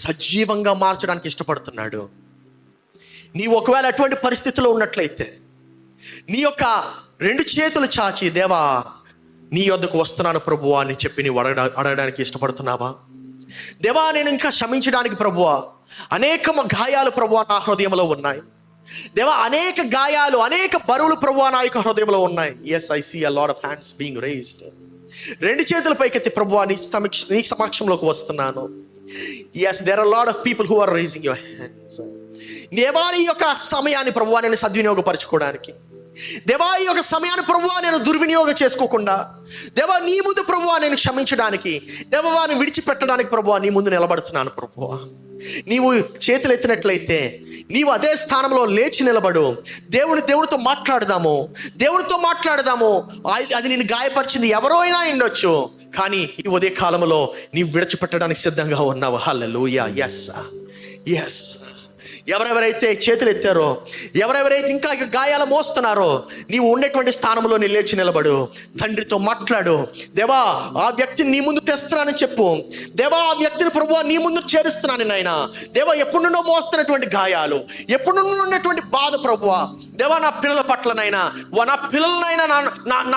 సజీవంగా మార్చడానికి ఇష్టపడుతున్నాడు. నీవు ఒకవేళ అటువంటి పరిస్థితిలో ఉన్నట్లయితే నీ యొక్క 2 చేతులు చాచి, దేవా నీ యొద్దకు వస్తున్నాను ప్రభువా అని చెప్పి నీవు అడగడానికి ఇష్టపడుతున్నావా? దేవా నేను ఇంకా క్షమించడానికి ప్రభువా, అనేక గాయాలు ప్రభువా నా హృదయంలో ఉన్నాయి. దేవా అనేక గాయాలు, అనేక బరువులు ప్రభువా నా యొక్క హృదయంలో ఉన్నాయి. Yes, I see a lot of hands being raised. 2 చేతుల పైకెత్తి ప్రభువా నీ సమక్షంలోకి వస్తున్నాను. Yes, there are lot of people who are raising your hands. దేవా ఈ యొక్క సమయాన్ని ప్రభువా నేను సద్వినియోగపరచుకోవడానికి, దేవా ఈ యొక్క సమయాన్ని ప్రభువా నేను దుర్వినియోగం చేసుకోకుండా, దేవా నీ ముందు ప్రభువా నేను క్షమించడానికి, దేవా వారిని విడిచిపెట్టడానికి ప్రభువా నీ ముందు నిలబడుతున్నాను ప్రభువా. నీవు చేతులు ఎత్తినట్లయితే నీవు అదే స్థానంలో లేచి నిలబడు. దేవునితో మాట్లాడదాము. అది నేను గాయపరిచింది ఎవరో అయినా ఉండొచ్చు, కానీ ఈ ఉదయ కాలంలో నీవు విడిచిపెట్టడానికి సిద్ధంగా ఉన్నావు. హల్లెలూయా. Yes yes. ఎవరెవరైతే చేతులు ఎత్తారో, ఎవరెవరైతే ఇంకా గాయాలు మోస్తున్నారో, నీవు ఉన్నటువంటి స్థానంలో నీ లేచి నిలబడు. తండ్రితో మాట్లాడు. దేవా, ఆ వ్యక్తిని నీ ముందు తెస్తున్నానని చెప్పు. దేవా, ఆ వ్యక్తిని ప్రభువా నీ ముందు చేరుస్తున్నాను నాయన. దేవా, ఎప్పుడు నుండో మోస్తున్నటువంటి గాయాలు, ఎప్పుడు నుండి ఉన్నటువంటి బాధ ప్రభువా, దేవా నా పిల్లల పట్లనైనా, నా పిల్లలనైనా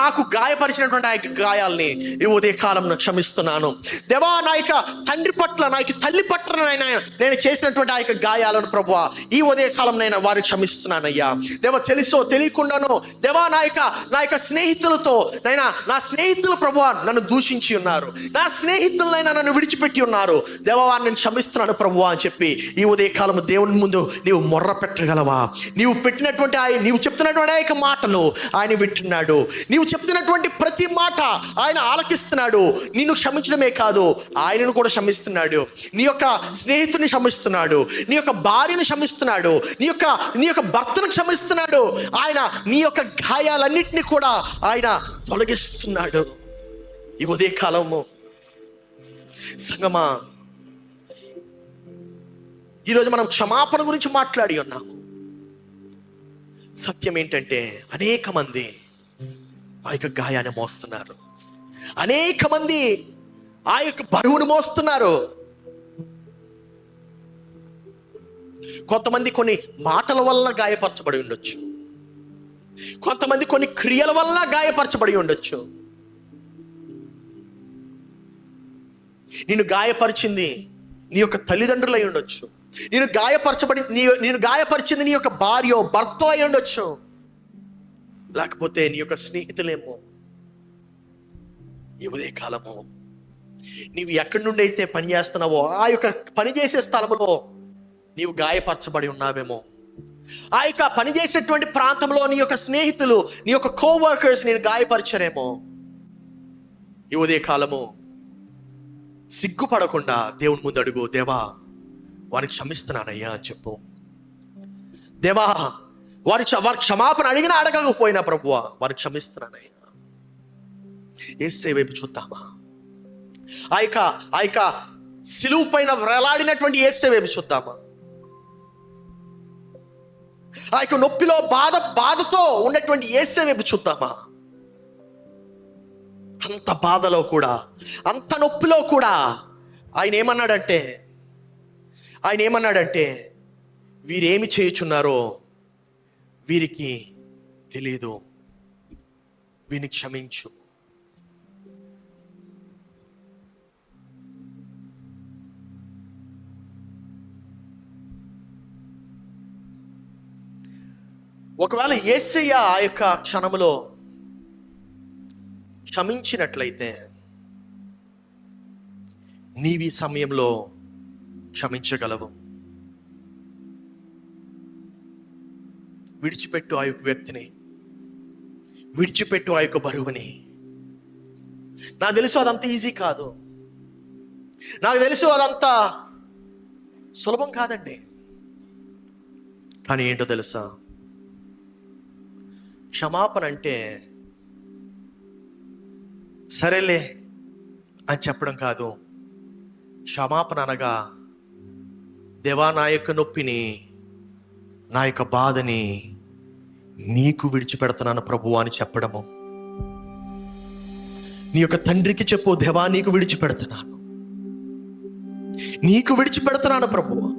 నాకు గాయపరిచినటువంటి ఆ యొక్క గాయాలని ఈ ఉదయ కాలంలో క్షమిస్తున్నాను. దేవా, నా యొక్క తండ్రి పట్ల, నా యొక్క తల్లి పట్లనైనా నేను చేసినటువంటి ఆ యొక్క గాయాలను ప్రభువా ఈ ఉదయ కాలంనైనా వారికి క్షమిస్తున్నానయ్యా. దేవా, తెలుసో తెలియకుండానో దేవా నా యొక్క స్నేహితులతో నైనా, నా స్నేహితులు ప్రభువా నన్ను దూషించి ఉన్నారు, నా స్నేహితులనైనా నన్ను విడిచిపెట్టి ఉన్నారు. దేవా, నేను క్షమిస్తున్నాను ప్రభువా అని చెప్పి ఈ ఉదయ కాలం దేవుని ముందు నీవు మొర్ర పెట్టగలవా? నీవు పెట్టినటువంటి నీవు చెప్తున్నటువంటి ఆ యొక్క మాటలు ఆయన వింటున్నాడు. నీవు చెప్తున్నటువంటి ప్రతి మాట ఆయన ఆలకిస్తున్నాడు. నిన్ను క్షమించడమే కాదు, ఆయనను కూడా క్షమిస్తున్నాడు. నీ యొక్క స్నేహితుని క్షమిస్తున్నాడు, నీ యొక్క భార్యను క్షమిస్తున్నాడు, నీ యొక్క భర్తను క్షమిస్తున్నాడు. ఆయన నీ యొక్క గాయాలన్నింటినీ కూడా ఆయన తొలగిస్తున్నాడు. ఈ ఉదయ కాలము సంగమా, ఈరోజు మనం క్షమాపణ గురించి మాట్లాడి ఉన్నాము. సత్యం ఏంటంటే అనేక మంది ఆ యొక్క గాయాన్ని మోస్తున్నారు, అనేక మంది ఆ యొక్క బరువును మోస్తున్నారు. కొంతమంది కొన్ని మాటల వల్ల గాయపరచబడి ఉండొచ్చు, కొంతమంది కొన్ని క్రియల వల్ల గాయపరచబడి ఉండొచ్చు. నిన్ను గాయపరిచింది నీ యొక్క తల్లిదండ్రులు అయి ఉండొచ్చు, నేను గాయపరిచింది నీ యొక్క భార్య భర్త అయి ఉండొచ్చు, లేకపోతే నీ యొక్క స్నేహితులేమో. ఈ ఉదయ కాలము నీవు ఎక్కడి నుండి అయితే పని చేస్తున్నావో ఆ యొక్క పని చేసే స్థలంలో నీవు గాయపరచబడి ఉన్నావేమో. ఆ యొక్క పని చేసేటువంటి ప్రాంతంలో నీ యొక్క స్నేహితులు, నీ యొక్క కోవర్కర్స్ నేను గాయపరిచారేమో. ఈ ఉదయ కాలము సిగ్గుపడకుండా దేవుని ముందు అడుగు. దేవా, వారికి క్షమిస్తున్నానయ్యా అని చెప్పు. దేవా, వారి క్షమాపణ అడిగినా అడగకపోయినా ప్రభువా వారికి క్షమిస్తున్నానయ్యా. యేసే వైపు చూద్దామా? ఆ యొక్క సిలువు పైన వేలాడినటువంటి యేసే వైపు చూద్దామా? ఆ యొక్క నొప్పిలో బాధతో ఉన్నటువంటి యేసే వైపు చూద్దామా? అంత బాధలో కూడా, అంత నొప్పిలో కూడా ఆయన ఏమన్నాడంటే వీరేమి చేయుచున్నారో వీరికి తెలియదు, వీరిని క్షమించు. ఒకవేళ యేసయ్య ఆ యొక్క క్షణములో క్షమించినట్లయితే నీవి సమయంలో క్షమించగలవు. విడిచిపెట్టు ఆ యొక్క వ్యక్తిని, విడిచిపెట్టు ఆ యొక్క బరువుని. నాకు తెలుసు అదంత ఈజీ కాదు, నాకు తెలుసు అదంత సులభం కాదండి. కానీ ఏంటో తెలుసా, క్షమాపణ అంటే సరేలే అని చెప్పడం కాదు. క్షమాపణ అనగా దేవా, నా యొక్క నొప్పిని, నా యొక్క బాధని నీకు విడిచిపెడుతున్నాను ప్రభువా అని చెప్పడము. నీ యొక్క తండ్రికి చెప్పు, దేవా నీకు విడిచిపెడుతున్నాను, నీకు విడిచిపెడుతున్నాను ప్రభువా.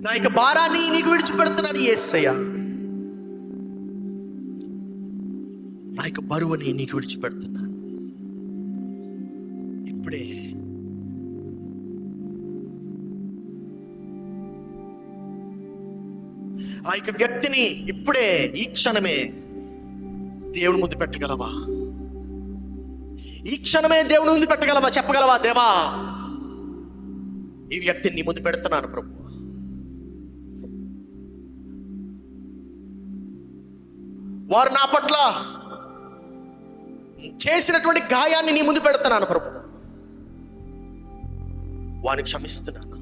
నా యొక్క భారాన్ని నీకు విడిచిపెడుతున్నాను యేసయ్యా, నా యొక్క బరువుని నీకు విడిచిపెడుతున్నాను. ఇప్పుడే ఆ యొక్క వ్యక్తిని ఇప్పుడే ఈ క్షణమే దేవుని ముందు పెట్టగలవా? ఈ క్షణమే దేవుని ముందు పెట్టగలవా? చెప్పగలవా, దేవా ఈ వ్యక్తిని నీ ముందు పెడుతున్నాను ప్రభు, వారు నా పట్ల చేసినటువంటి గాయాన్ని నీ ముందు పెడుతున్నాను ప్రభు. వానికి క్షమిస్తున్నాను,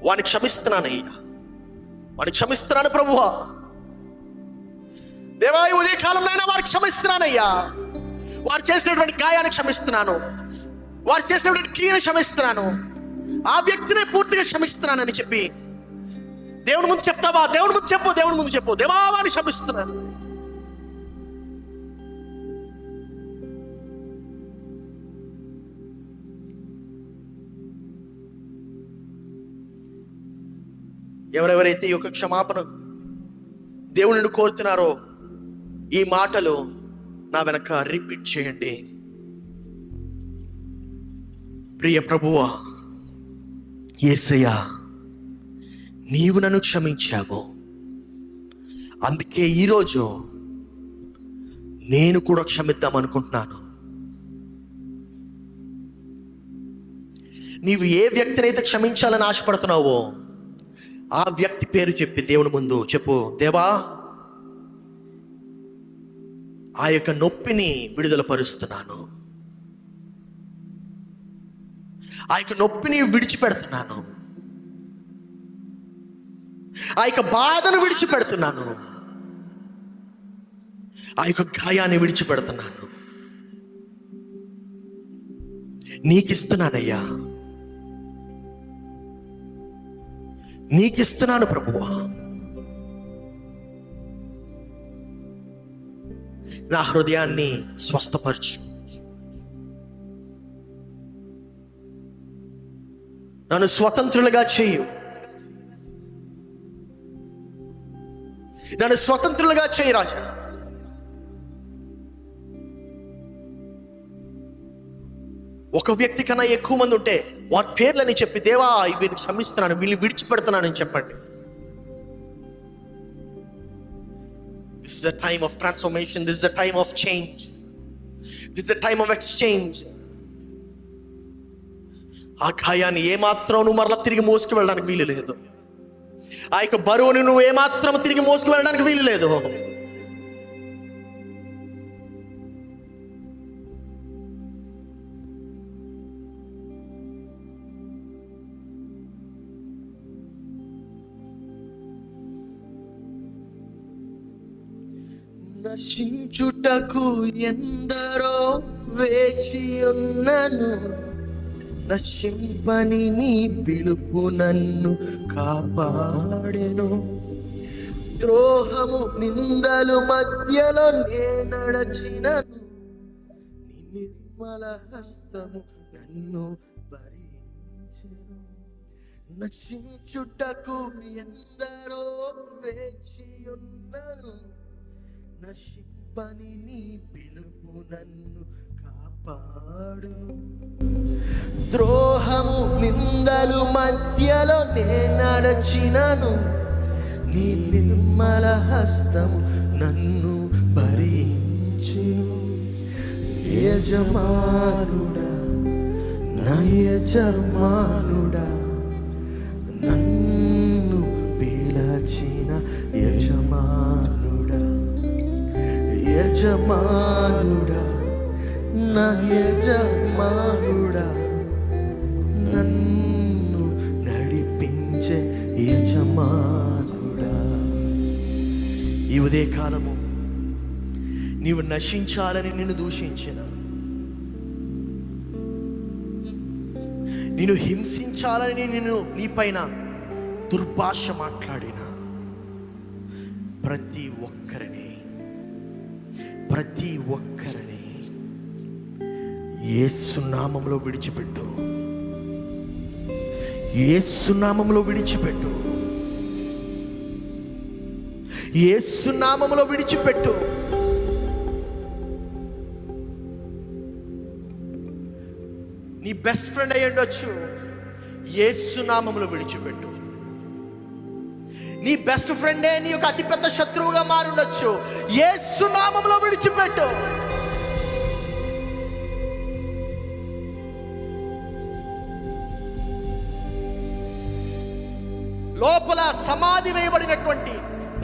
వానికి క్షమిస్తున్నానయ్యా, వానికి క్షమిస్తున్నాను ప్రభువా. దేవా, ఈ ఉదయకాలంలో వారికి క్షమిస్తున్నానయ్యా. వారు చేసినటువంటి గాయాన్ని క్షమిస్తున్నాను, వారు చేసినటువంటి క్రియను క్షమిస్తున్నాను, ఆ వ్యక్తిని పూర్తిగా క్షమిస్తున్నానని చెప్పి దేవుని ముందు చెప్తావా? దేవుని ముందు చెప్పు, దేవుని ముందు చెప్పు. దేవా, వారిని క్షమిస్తున్నాను. ఎవరెవరైతే ఈ యొక్క క్షమాపణ దేవుని కోరుతున్నారో ఈ మాటలు నా వెనక రిపీట్ చేయండి. ప్రియ ప్రభువా, యేసయ్యా, నీవు నన్ను క్షమించావు, అందుకే ఈరోజు నేను కూడా క్షమిద్దాం అనుకుంటున్నాను. నీవు ఏ వ్యక్తినైతే క్షమించాలని ఆశపడుతున్నావో ఆ వ్యక్తి పేరు చెప్పి దేవుని ముందు చెప్పు. దేవా, ఆ యొక్క నొప్పిని విడుదల పరుస్తున్నాను, ఆ యొక్క నొప్పిని విడిచిపెడుతున్నాను, ఆ యొక్క బాధను విడిచిపెడుతున్నాను, ఆ యొక్క గాయాన్ని విడిచిపెడుతున్నాను. నీకిస్తున్నానయ్యా, నీకిస్తున్నాను ప్రభువా. నా హృదయాన్ని స్వస్థపరచు, నన్ను స్వతంత్రులుగా చేయు, నన్ను స్వతంత్రులుగా చేయి రాజా. ఒక వ్యక్తి కన్నా ఎక్కువ మంది ఉంటే వారి పేర్లని చెప్పి దేవా వీళ్ళని క్షమిస్తున్నాను, వీళ్ళని విడిచిపెడుతున్నానని చెప్పండి. This is a time of transformation. This is a time of change. This is a time of exchange. ఆ గాయాన్ని ఏమాత్రం నువ్వు మరలా తిరిగి మోసుకు వెళ్ళడానికి వీలు లేదు. ఆ యొక్క బరువుని నువ్వు ఏమాత్రం తిరిగి మోసుకు వెళ్ళడానికి వీలు లేదు. నశించుటకు ఎందరో వేచి ఉన్నను, నశింపని నీ పిలుపు నన్ను కాపాడెను. ద్రోహము నిందలు మధ్యలో నే నడచినను, నీ నిర్మల హస్తము నన్ను భరించెను. నశించుటకు ఎందరో వేచి ఉన్నను, నశింపని నీ పిలుపు నన్ను కాపాడును. ద్రోహము నిందలు మధ్యలో నే నడచినను, నీ నిర్మల హస్తము నన్ను భరించును. యజమానుడా, నా యజమానుడా, నన్ను పిలచిన యజమానుడా, యజమానుడా, నా యజమానుడా, నన్ను నడిపించే యజమానుడా. ఈ ఉదయకాలము నీవు నశించాలని నిన్ను దూషించిన, నిన్ను హింసించాలని నీ పైన దుర్భాష మాట్లాడిన ప్రతి ఒక్కరిని యేసు నామములో విడిచిపెట్టు, యేసు నామములో విడిచిపెట్టు, యేసు నామములో విడిచిపెట్టు. నీ బెస్ట్ ఫ్రెండ్ అయి ఉండొచ్చు, యేసు నామములో విడిచిపెట్టు. నీ బెస్ట్ ఫ్రెండే నీ యొక్క అతిపెద్ద శత్రువుగా మారి ఉండొచ్చు, యేసు నామములో విడిచిపెట్టు. లోపల సమాధి వేయబడినటువంటి,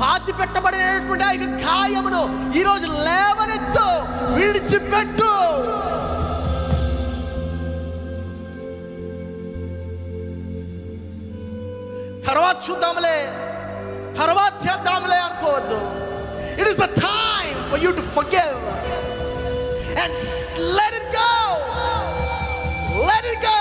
పాతి పెట్టబడినటువంటి ఆ యొక్క గాయమును ఈరోజు లేవనెత్తు, విడిచిపెట్టు. తర్వాత చూద్దాంలే, తర్వాత చేద్దాంలే అనుకోవద్దు. It is the time for you to forgive and let it go. Let it go.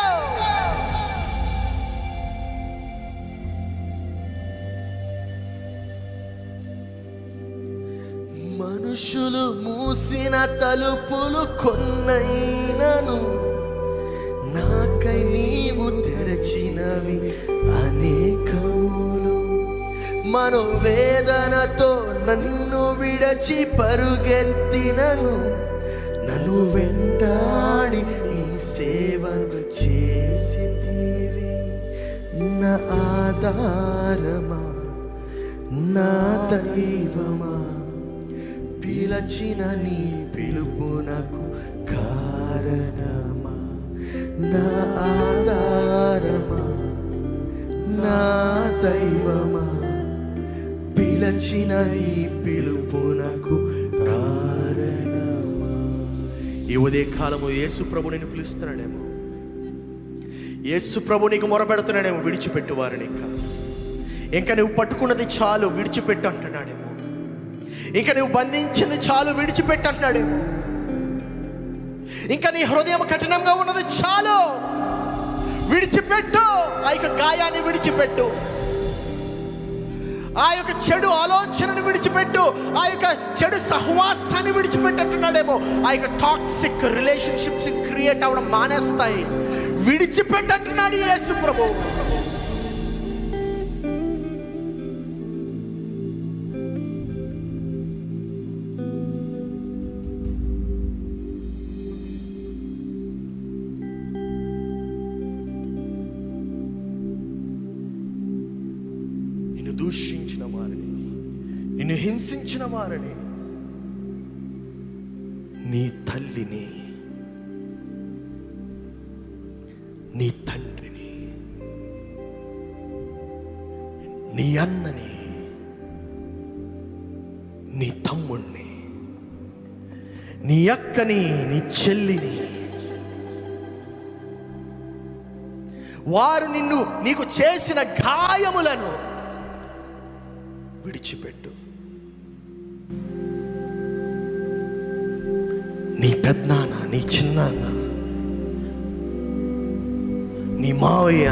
మనుషులు మూసిన తలుపులు కొన్నైనను నాకై నీవు తెరచినవి అనేకములు. మనోవేదనతో నన్ను విడచి పరుగెత్తినను నన్ను వెంటాడి నీ సేవను చేసితివి. నా ఆధారమా, నా దైవమా, పిలచిన నీ పిలుపునకు కారణమా. నా ఆధారమా, నా దైవమా, పిలచిన నీ పిలుపునకు కారణమా. ఈ ఉదయ కాలము యేసు ప్రభు నిన్ను పిలుస్తున్నాడేమో, యేసు ప్రభు నీకు మొరపెడుతున్నాడేమో. విడిచిపెట్టు వారిని, ఇంకా నువ్వు పట్టుకున్నది చాలు, విడిచిపెట్టు అంటున్నాడేమో. ఇంకా నువ్వు బంధించింది చాలు, విడిచిపెట్టు అంటున్నాడేమో. ఇంకా నీ హృదయం కఠినంగా ఉన్నది చాలు, విడిచిపెట్టు. ఆ యొక్క గాయాన్ని విడిచిపెట్టు, ఆ యొక్క చెడు ఆలోచనను విడిచిపెట్టు, ఆ యొక్క చెడు సహవాసాన్ని విడిచిపెట్టంటున్నాడేమో. ఆ యొక్క టాక్సిక్ రిలేషన్షిప్స్ క్రియేట్ అవ్వడం మానేస్తాయి. విడిచిపెట్టంటున్నాడు యేసు ప్రభు. దూషించిన వారిని, నిన్ను హింసించిన వారిని, నీ తల్లిని, నీ తండ్రిని, నీ అన్నని, నీ తమ్ముణ్ణి, నీ అక్కని, నీ చెల్లిని, వారు నీకు చేసిన గాయములను విడిచిపెట్టు. నీ పెద్దనాన్న, నీ చిన్నాన్న, నీ మావయ్య,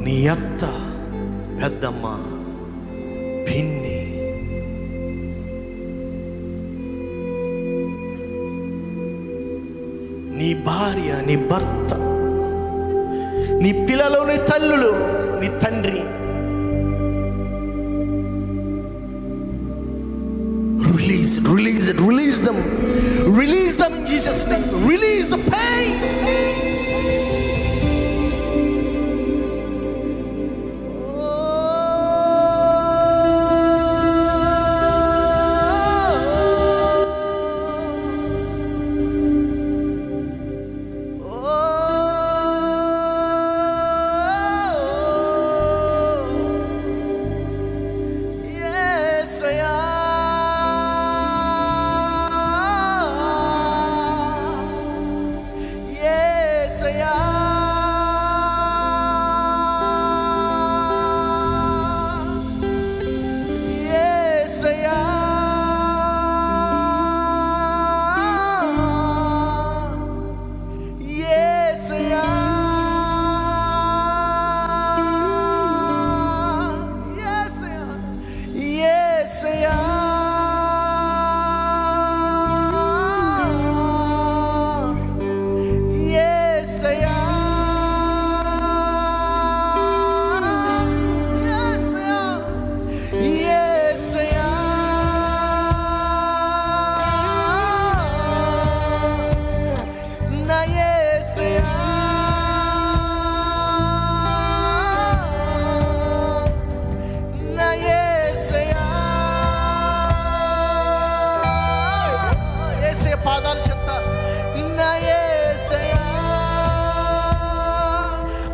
నీ అత్త, పెద్దమ్మ, పిన్ని, నీ భార్య, నీ భర్త, నీ పిల్లలు, నీ తల్లులు, నీ తండ్రి. Release it, release them in Jesus' name. Release the pain.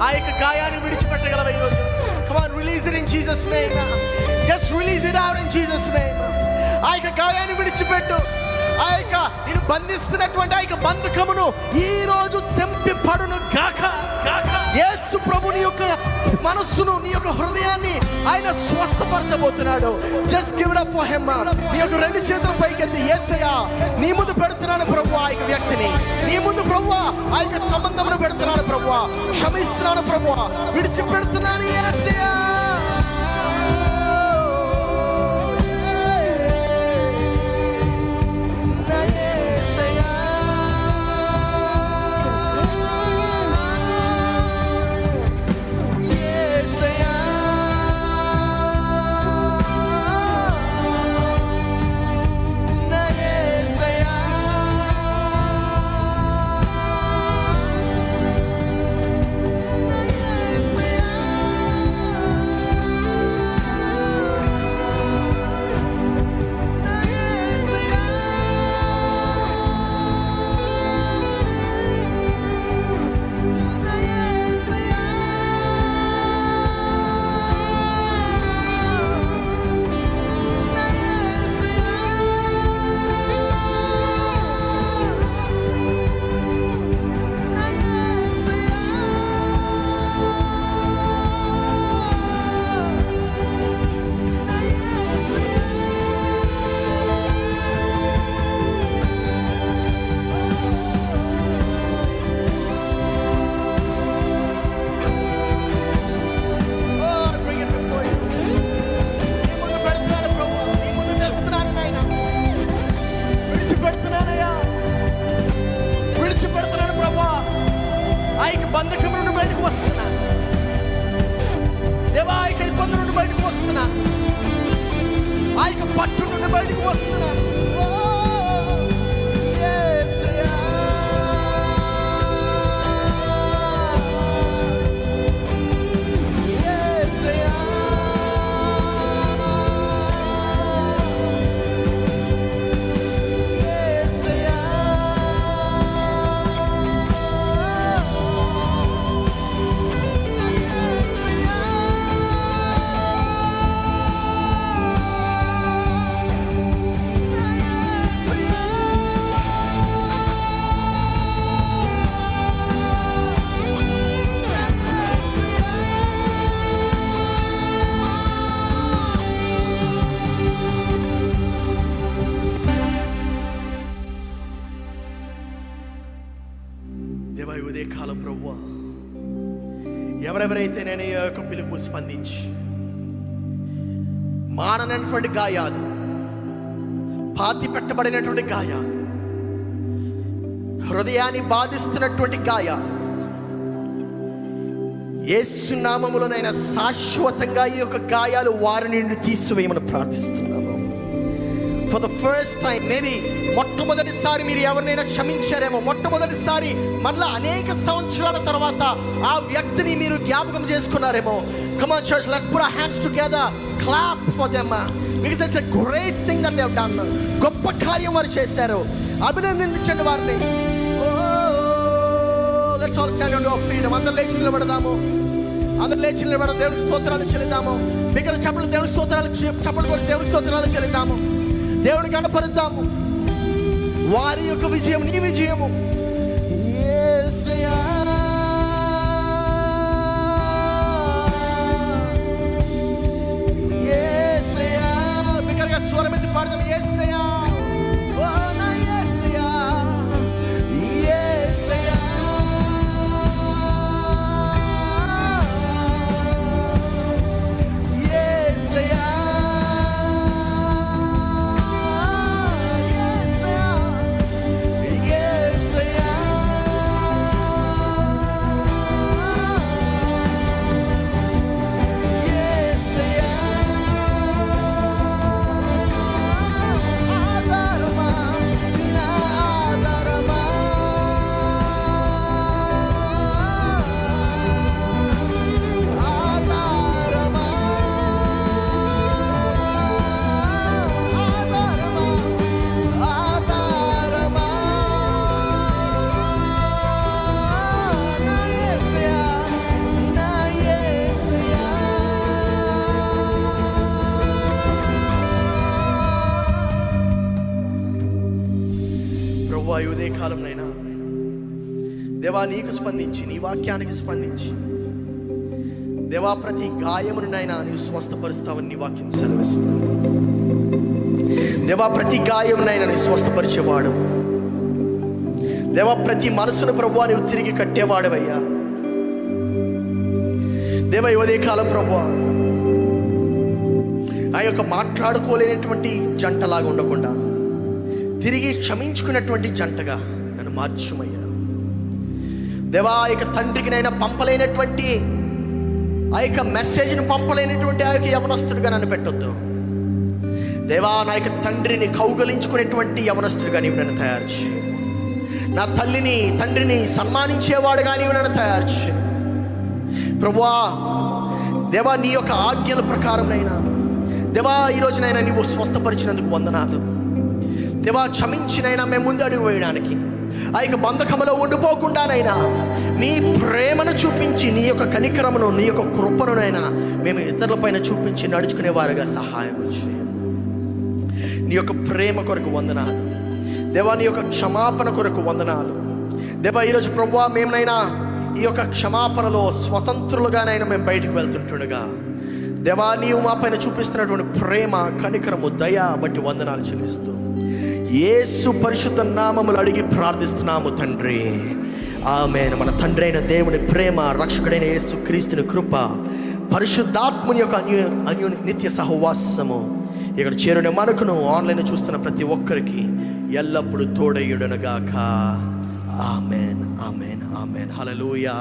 ఆ యొక్క గాయాన్ని విడిచిపెట్టగలవా ఈరోజు? Come on, release it in Jesus' name. Just release it out in Jesus' name. ఆ యొక్క గాయాన్ని విడిచిపెట్టు, ఆ ఆ యొక్క నేను బంధిస్తున్నటువంటి ఆ యొక్క బంధకమును ఈ రోజు తెంపి పడును గాక. యేసు ప్రభు నీ యొక్క మనస్సును, నీ యొక్క హృదయాన్ని ఆయన స్వస్థపరచబోతున్నాడు. Just give it up for him. నీ యొక్క రెండు చేతుల పైకెత్తి, యేసయ్యా నీ ముందు పెడుతున్నాను ప్రభువా ఆ యొక్క వ్యక్తిని, నీ ముందు ప్రభువా ఆ యొక్క సంబంధమును పెడుతున్నాను ప్రభువా, క్షమిస్తున్నాను ప్రభువా, విడిచిపెడుతున్నాను యేసయ్యా. బంధకం నుండి బయటకు వస్తున్నా దేవా, ఆ యొక్క ఇబ్బంది నుండి బయటకు వస్తున్నా, ఆ యొక్క పట్టు నుండి బయటకు వస్తున్నా. కాలం ప్రభువా, ఎవరెవరైతే నేను ఈ యొక్క పిలుపు స్పందించి మాననటువంటి గాయాలు, పాతి పెట్టబడినటువంటి గాయాలు, హృదయాన్ని బాధిస్తున్నటువంటి గాయాలు, యేసు నామములోనైనా శాశ్వతంగా ఈ యొక్క గాయాలు వారి నుండి తీసివేయమని ప్రార్థిస్తున్నాము. For the first time, maybe మొట్టమొదటిసారి మీరు ఎవరినైనా క్షమించారేమో, మొట్టమొదటిసారి మళ్ళీ అనేక సంవత్సరాల తర్వాత ఆ వ్యక్తిని మీరు జ్ఞాపకం చేసుకున్నారేమో. Come on church, let's put our hands together, clap for them because it's a great thing that they have done. గొప్ప కార్యం వారు చేశారు, అభినందించండి వారిని. Let's all stand on our feet. అందరూ లేచి నిలబడదాము, అందరూ లేచి నిలబడదాం, దేవునికి స్తోత్రాలు చెల్లిద్దాము. బిగ్గర చప్పట్లు, దేవునికి స్తోత్రాలు, చప్పట్లు కొట్టి దేవునికి స్తోత్రాలు చెల్లిద్దాము, దేవుని కనపరుద్దాము. వారి యొక్క విజయం నీ విజయము. యేసయ్యా యేసయ్యా, బిగ్గరగా స్వరమెత్తి పాడదాం. యేసయ్యా, ఓ నా యేసయ్యా, యేసయ్యా, యేసయ్యా, ప్రభువా ఈ ఉదయ కాలంనైనా దేవా నీకు స్పందించి, నీ వాక్యానికి స్పందించి దేవా ప్రతి గాయమునైనా నీవు స్వస్థపరుస్తావని నీ వాక్యం సెలవిస్తుంది. దేవా ప్రతి గాయమునైనా నీవు స్వస్థపరిచేవాడు. దేవా ప్రతి మనసును ప్రభువా నీవు తిరిగి కట్టేవాడవయ్యా. దేవా ఈ ఉదయ కాలం ప్రభువా ఆ యొక్క మాట్లాడుకోలేనటువంటి జంటలాగా ఉండకుండా తిరిగి క్షమించుకున్నటువంటి జంటగా నన్ను మార్చుమయ్యా. దేవా ఆ యొక్క తండ్రికి నైనా పంపలేనటువంటి ఆ యొక్క మెసేజ్ను పంపలేనటువంటి ఆ యొక్క యవనస్తుడిగా నన్ను పెట్టొద్దు దేవా. నా యొక్క తండ్రిని కౌగలించుకునేటువంటి యవనస్తుడిగా నీవు నన్ను తయారు చేయి. నా తల్లిని తండ్రిని సన్మానించేవాడుగా నీవు నన్ను తయారు చేయి ప్రభువా. దేవా నీ యొక్క ఆజ్ఞల ప్రకారంనైనా దేవా ఈరోజునైనా నీవు స్వస్థపరిచినందుకు వందనాలు దేవా. క్షమించినైనా మేము ముందు అడుగు వేయడానికి, ఆ యొక్క బంధకములో ఉండిపోకుండానైనా నీ ప్రేమను చూపించి, నీ యొక్క కనికరమును, నీ యొక్క కృపనునైనా మేము ఇతరులపైన చూపించి నడుచుకునేవారుగా సహాయం చేయండి. నీ యొక్క ప్రేమ కొరకు వందనాలు దేవా. నీ యొక్క క్షమాపణ కొరకు వందనాలు దేవా. ఈరోజు ప్రభువా మేమునైనా ఈ యొక్క క్షమాపణలో స్వతంత్రులుగానైనా మేము బయటకు వెళ్తుంటుండగా దేవా నీవు మా పైన చూపిస్తున్నటువంటి ప్రేమ, కనికరము, దయ బట్టి వందనాలు చెల్లిస్తూ యేసు పరిశుద్ధ నామములు అడిగి ప్రార్థిస్తున్నాము తండ్రి, ఆమేన్. మన తండ్రి అయిన దేవుని ప్రేమ, రక్షకుడైన యేసు క్రీస్తుని కృప, పరిశుద్ధాత్ముని యొక్క నిత్య సహవాసము ఇక్కడ చేరుని మనకును ఆన్లైన్ చూస్తున్న ప్రతి ఒక్కరికి ఎల్లప్పుడూ తోడయుడునుగాక. ఆమేన్, ఆమేన్, ఆమేన్. హల్లెలూయా.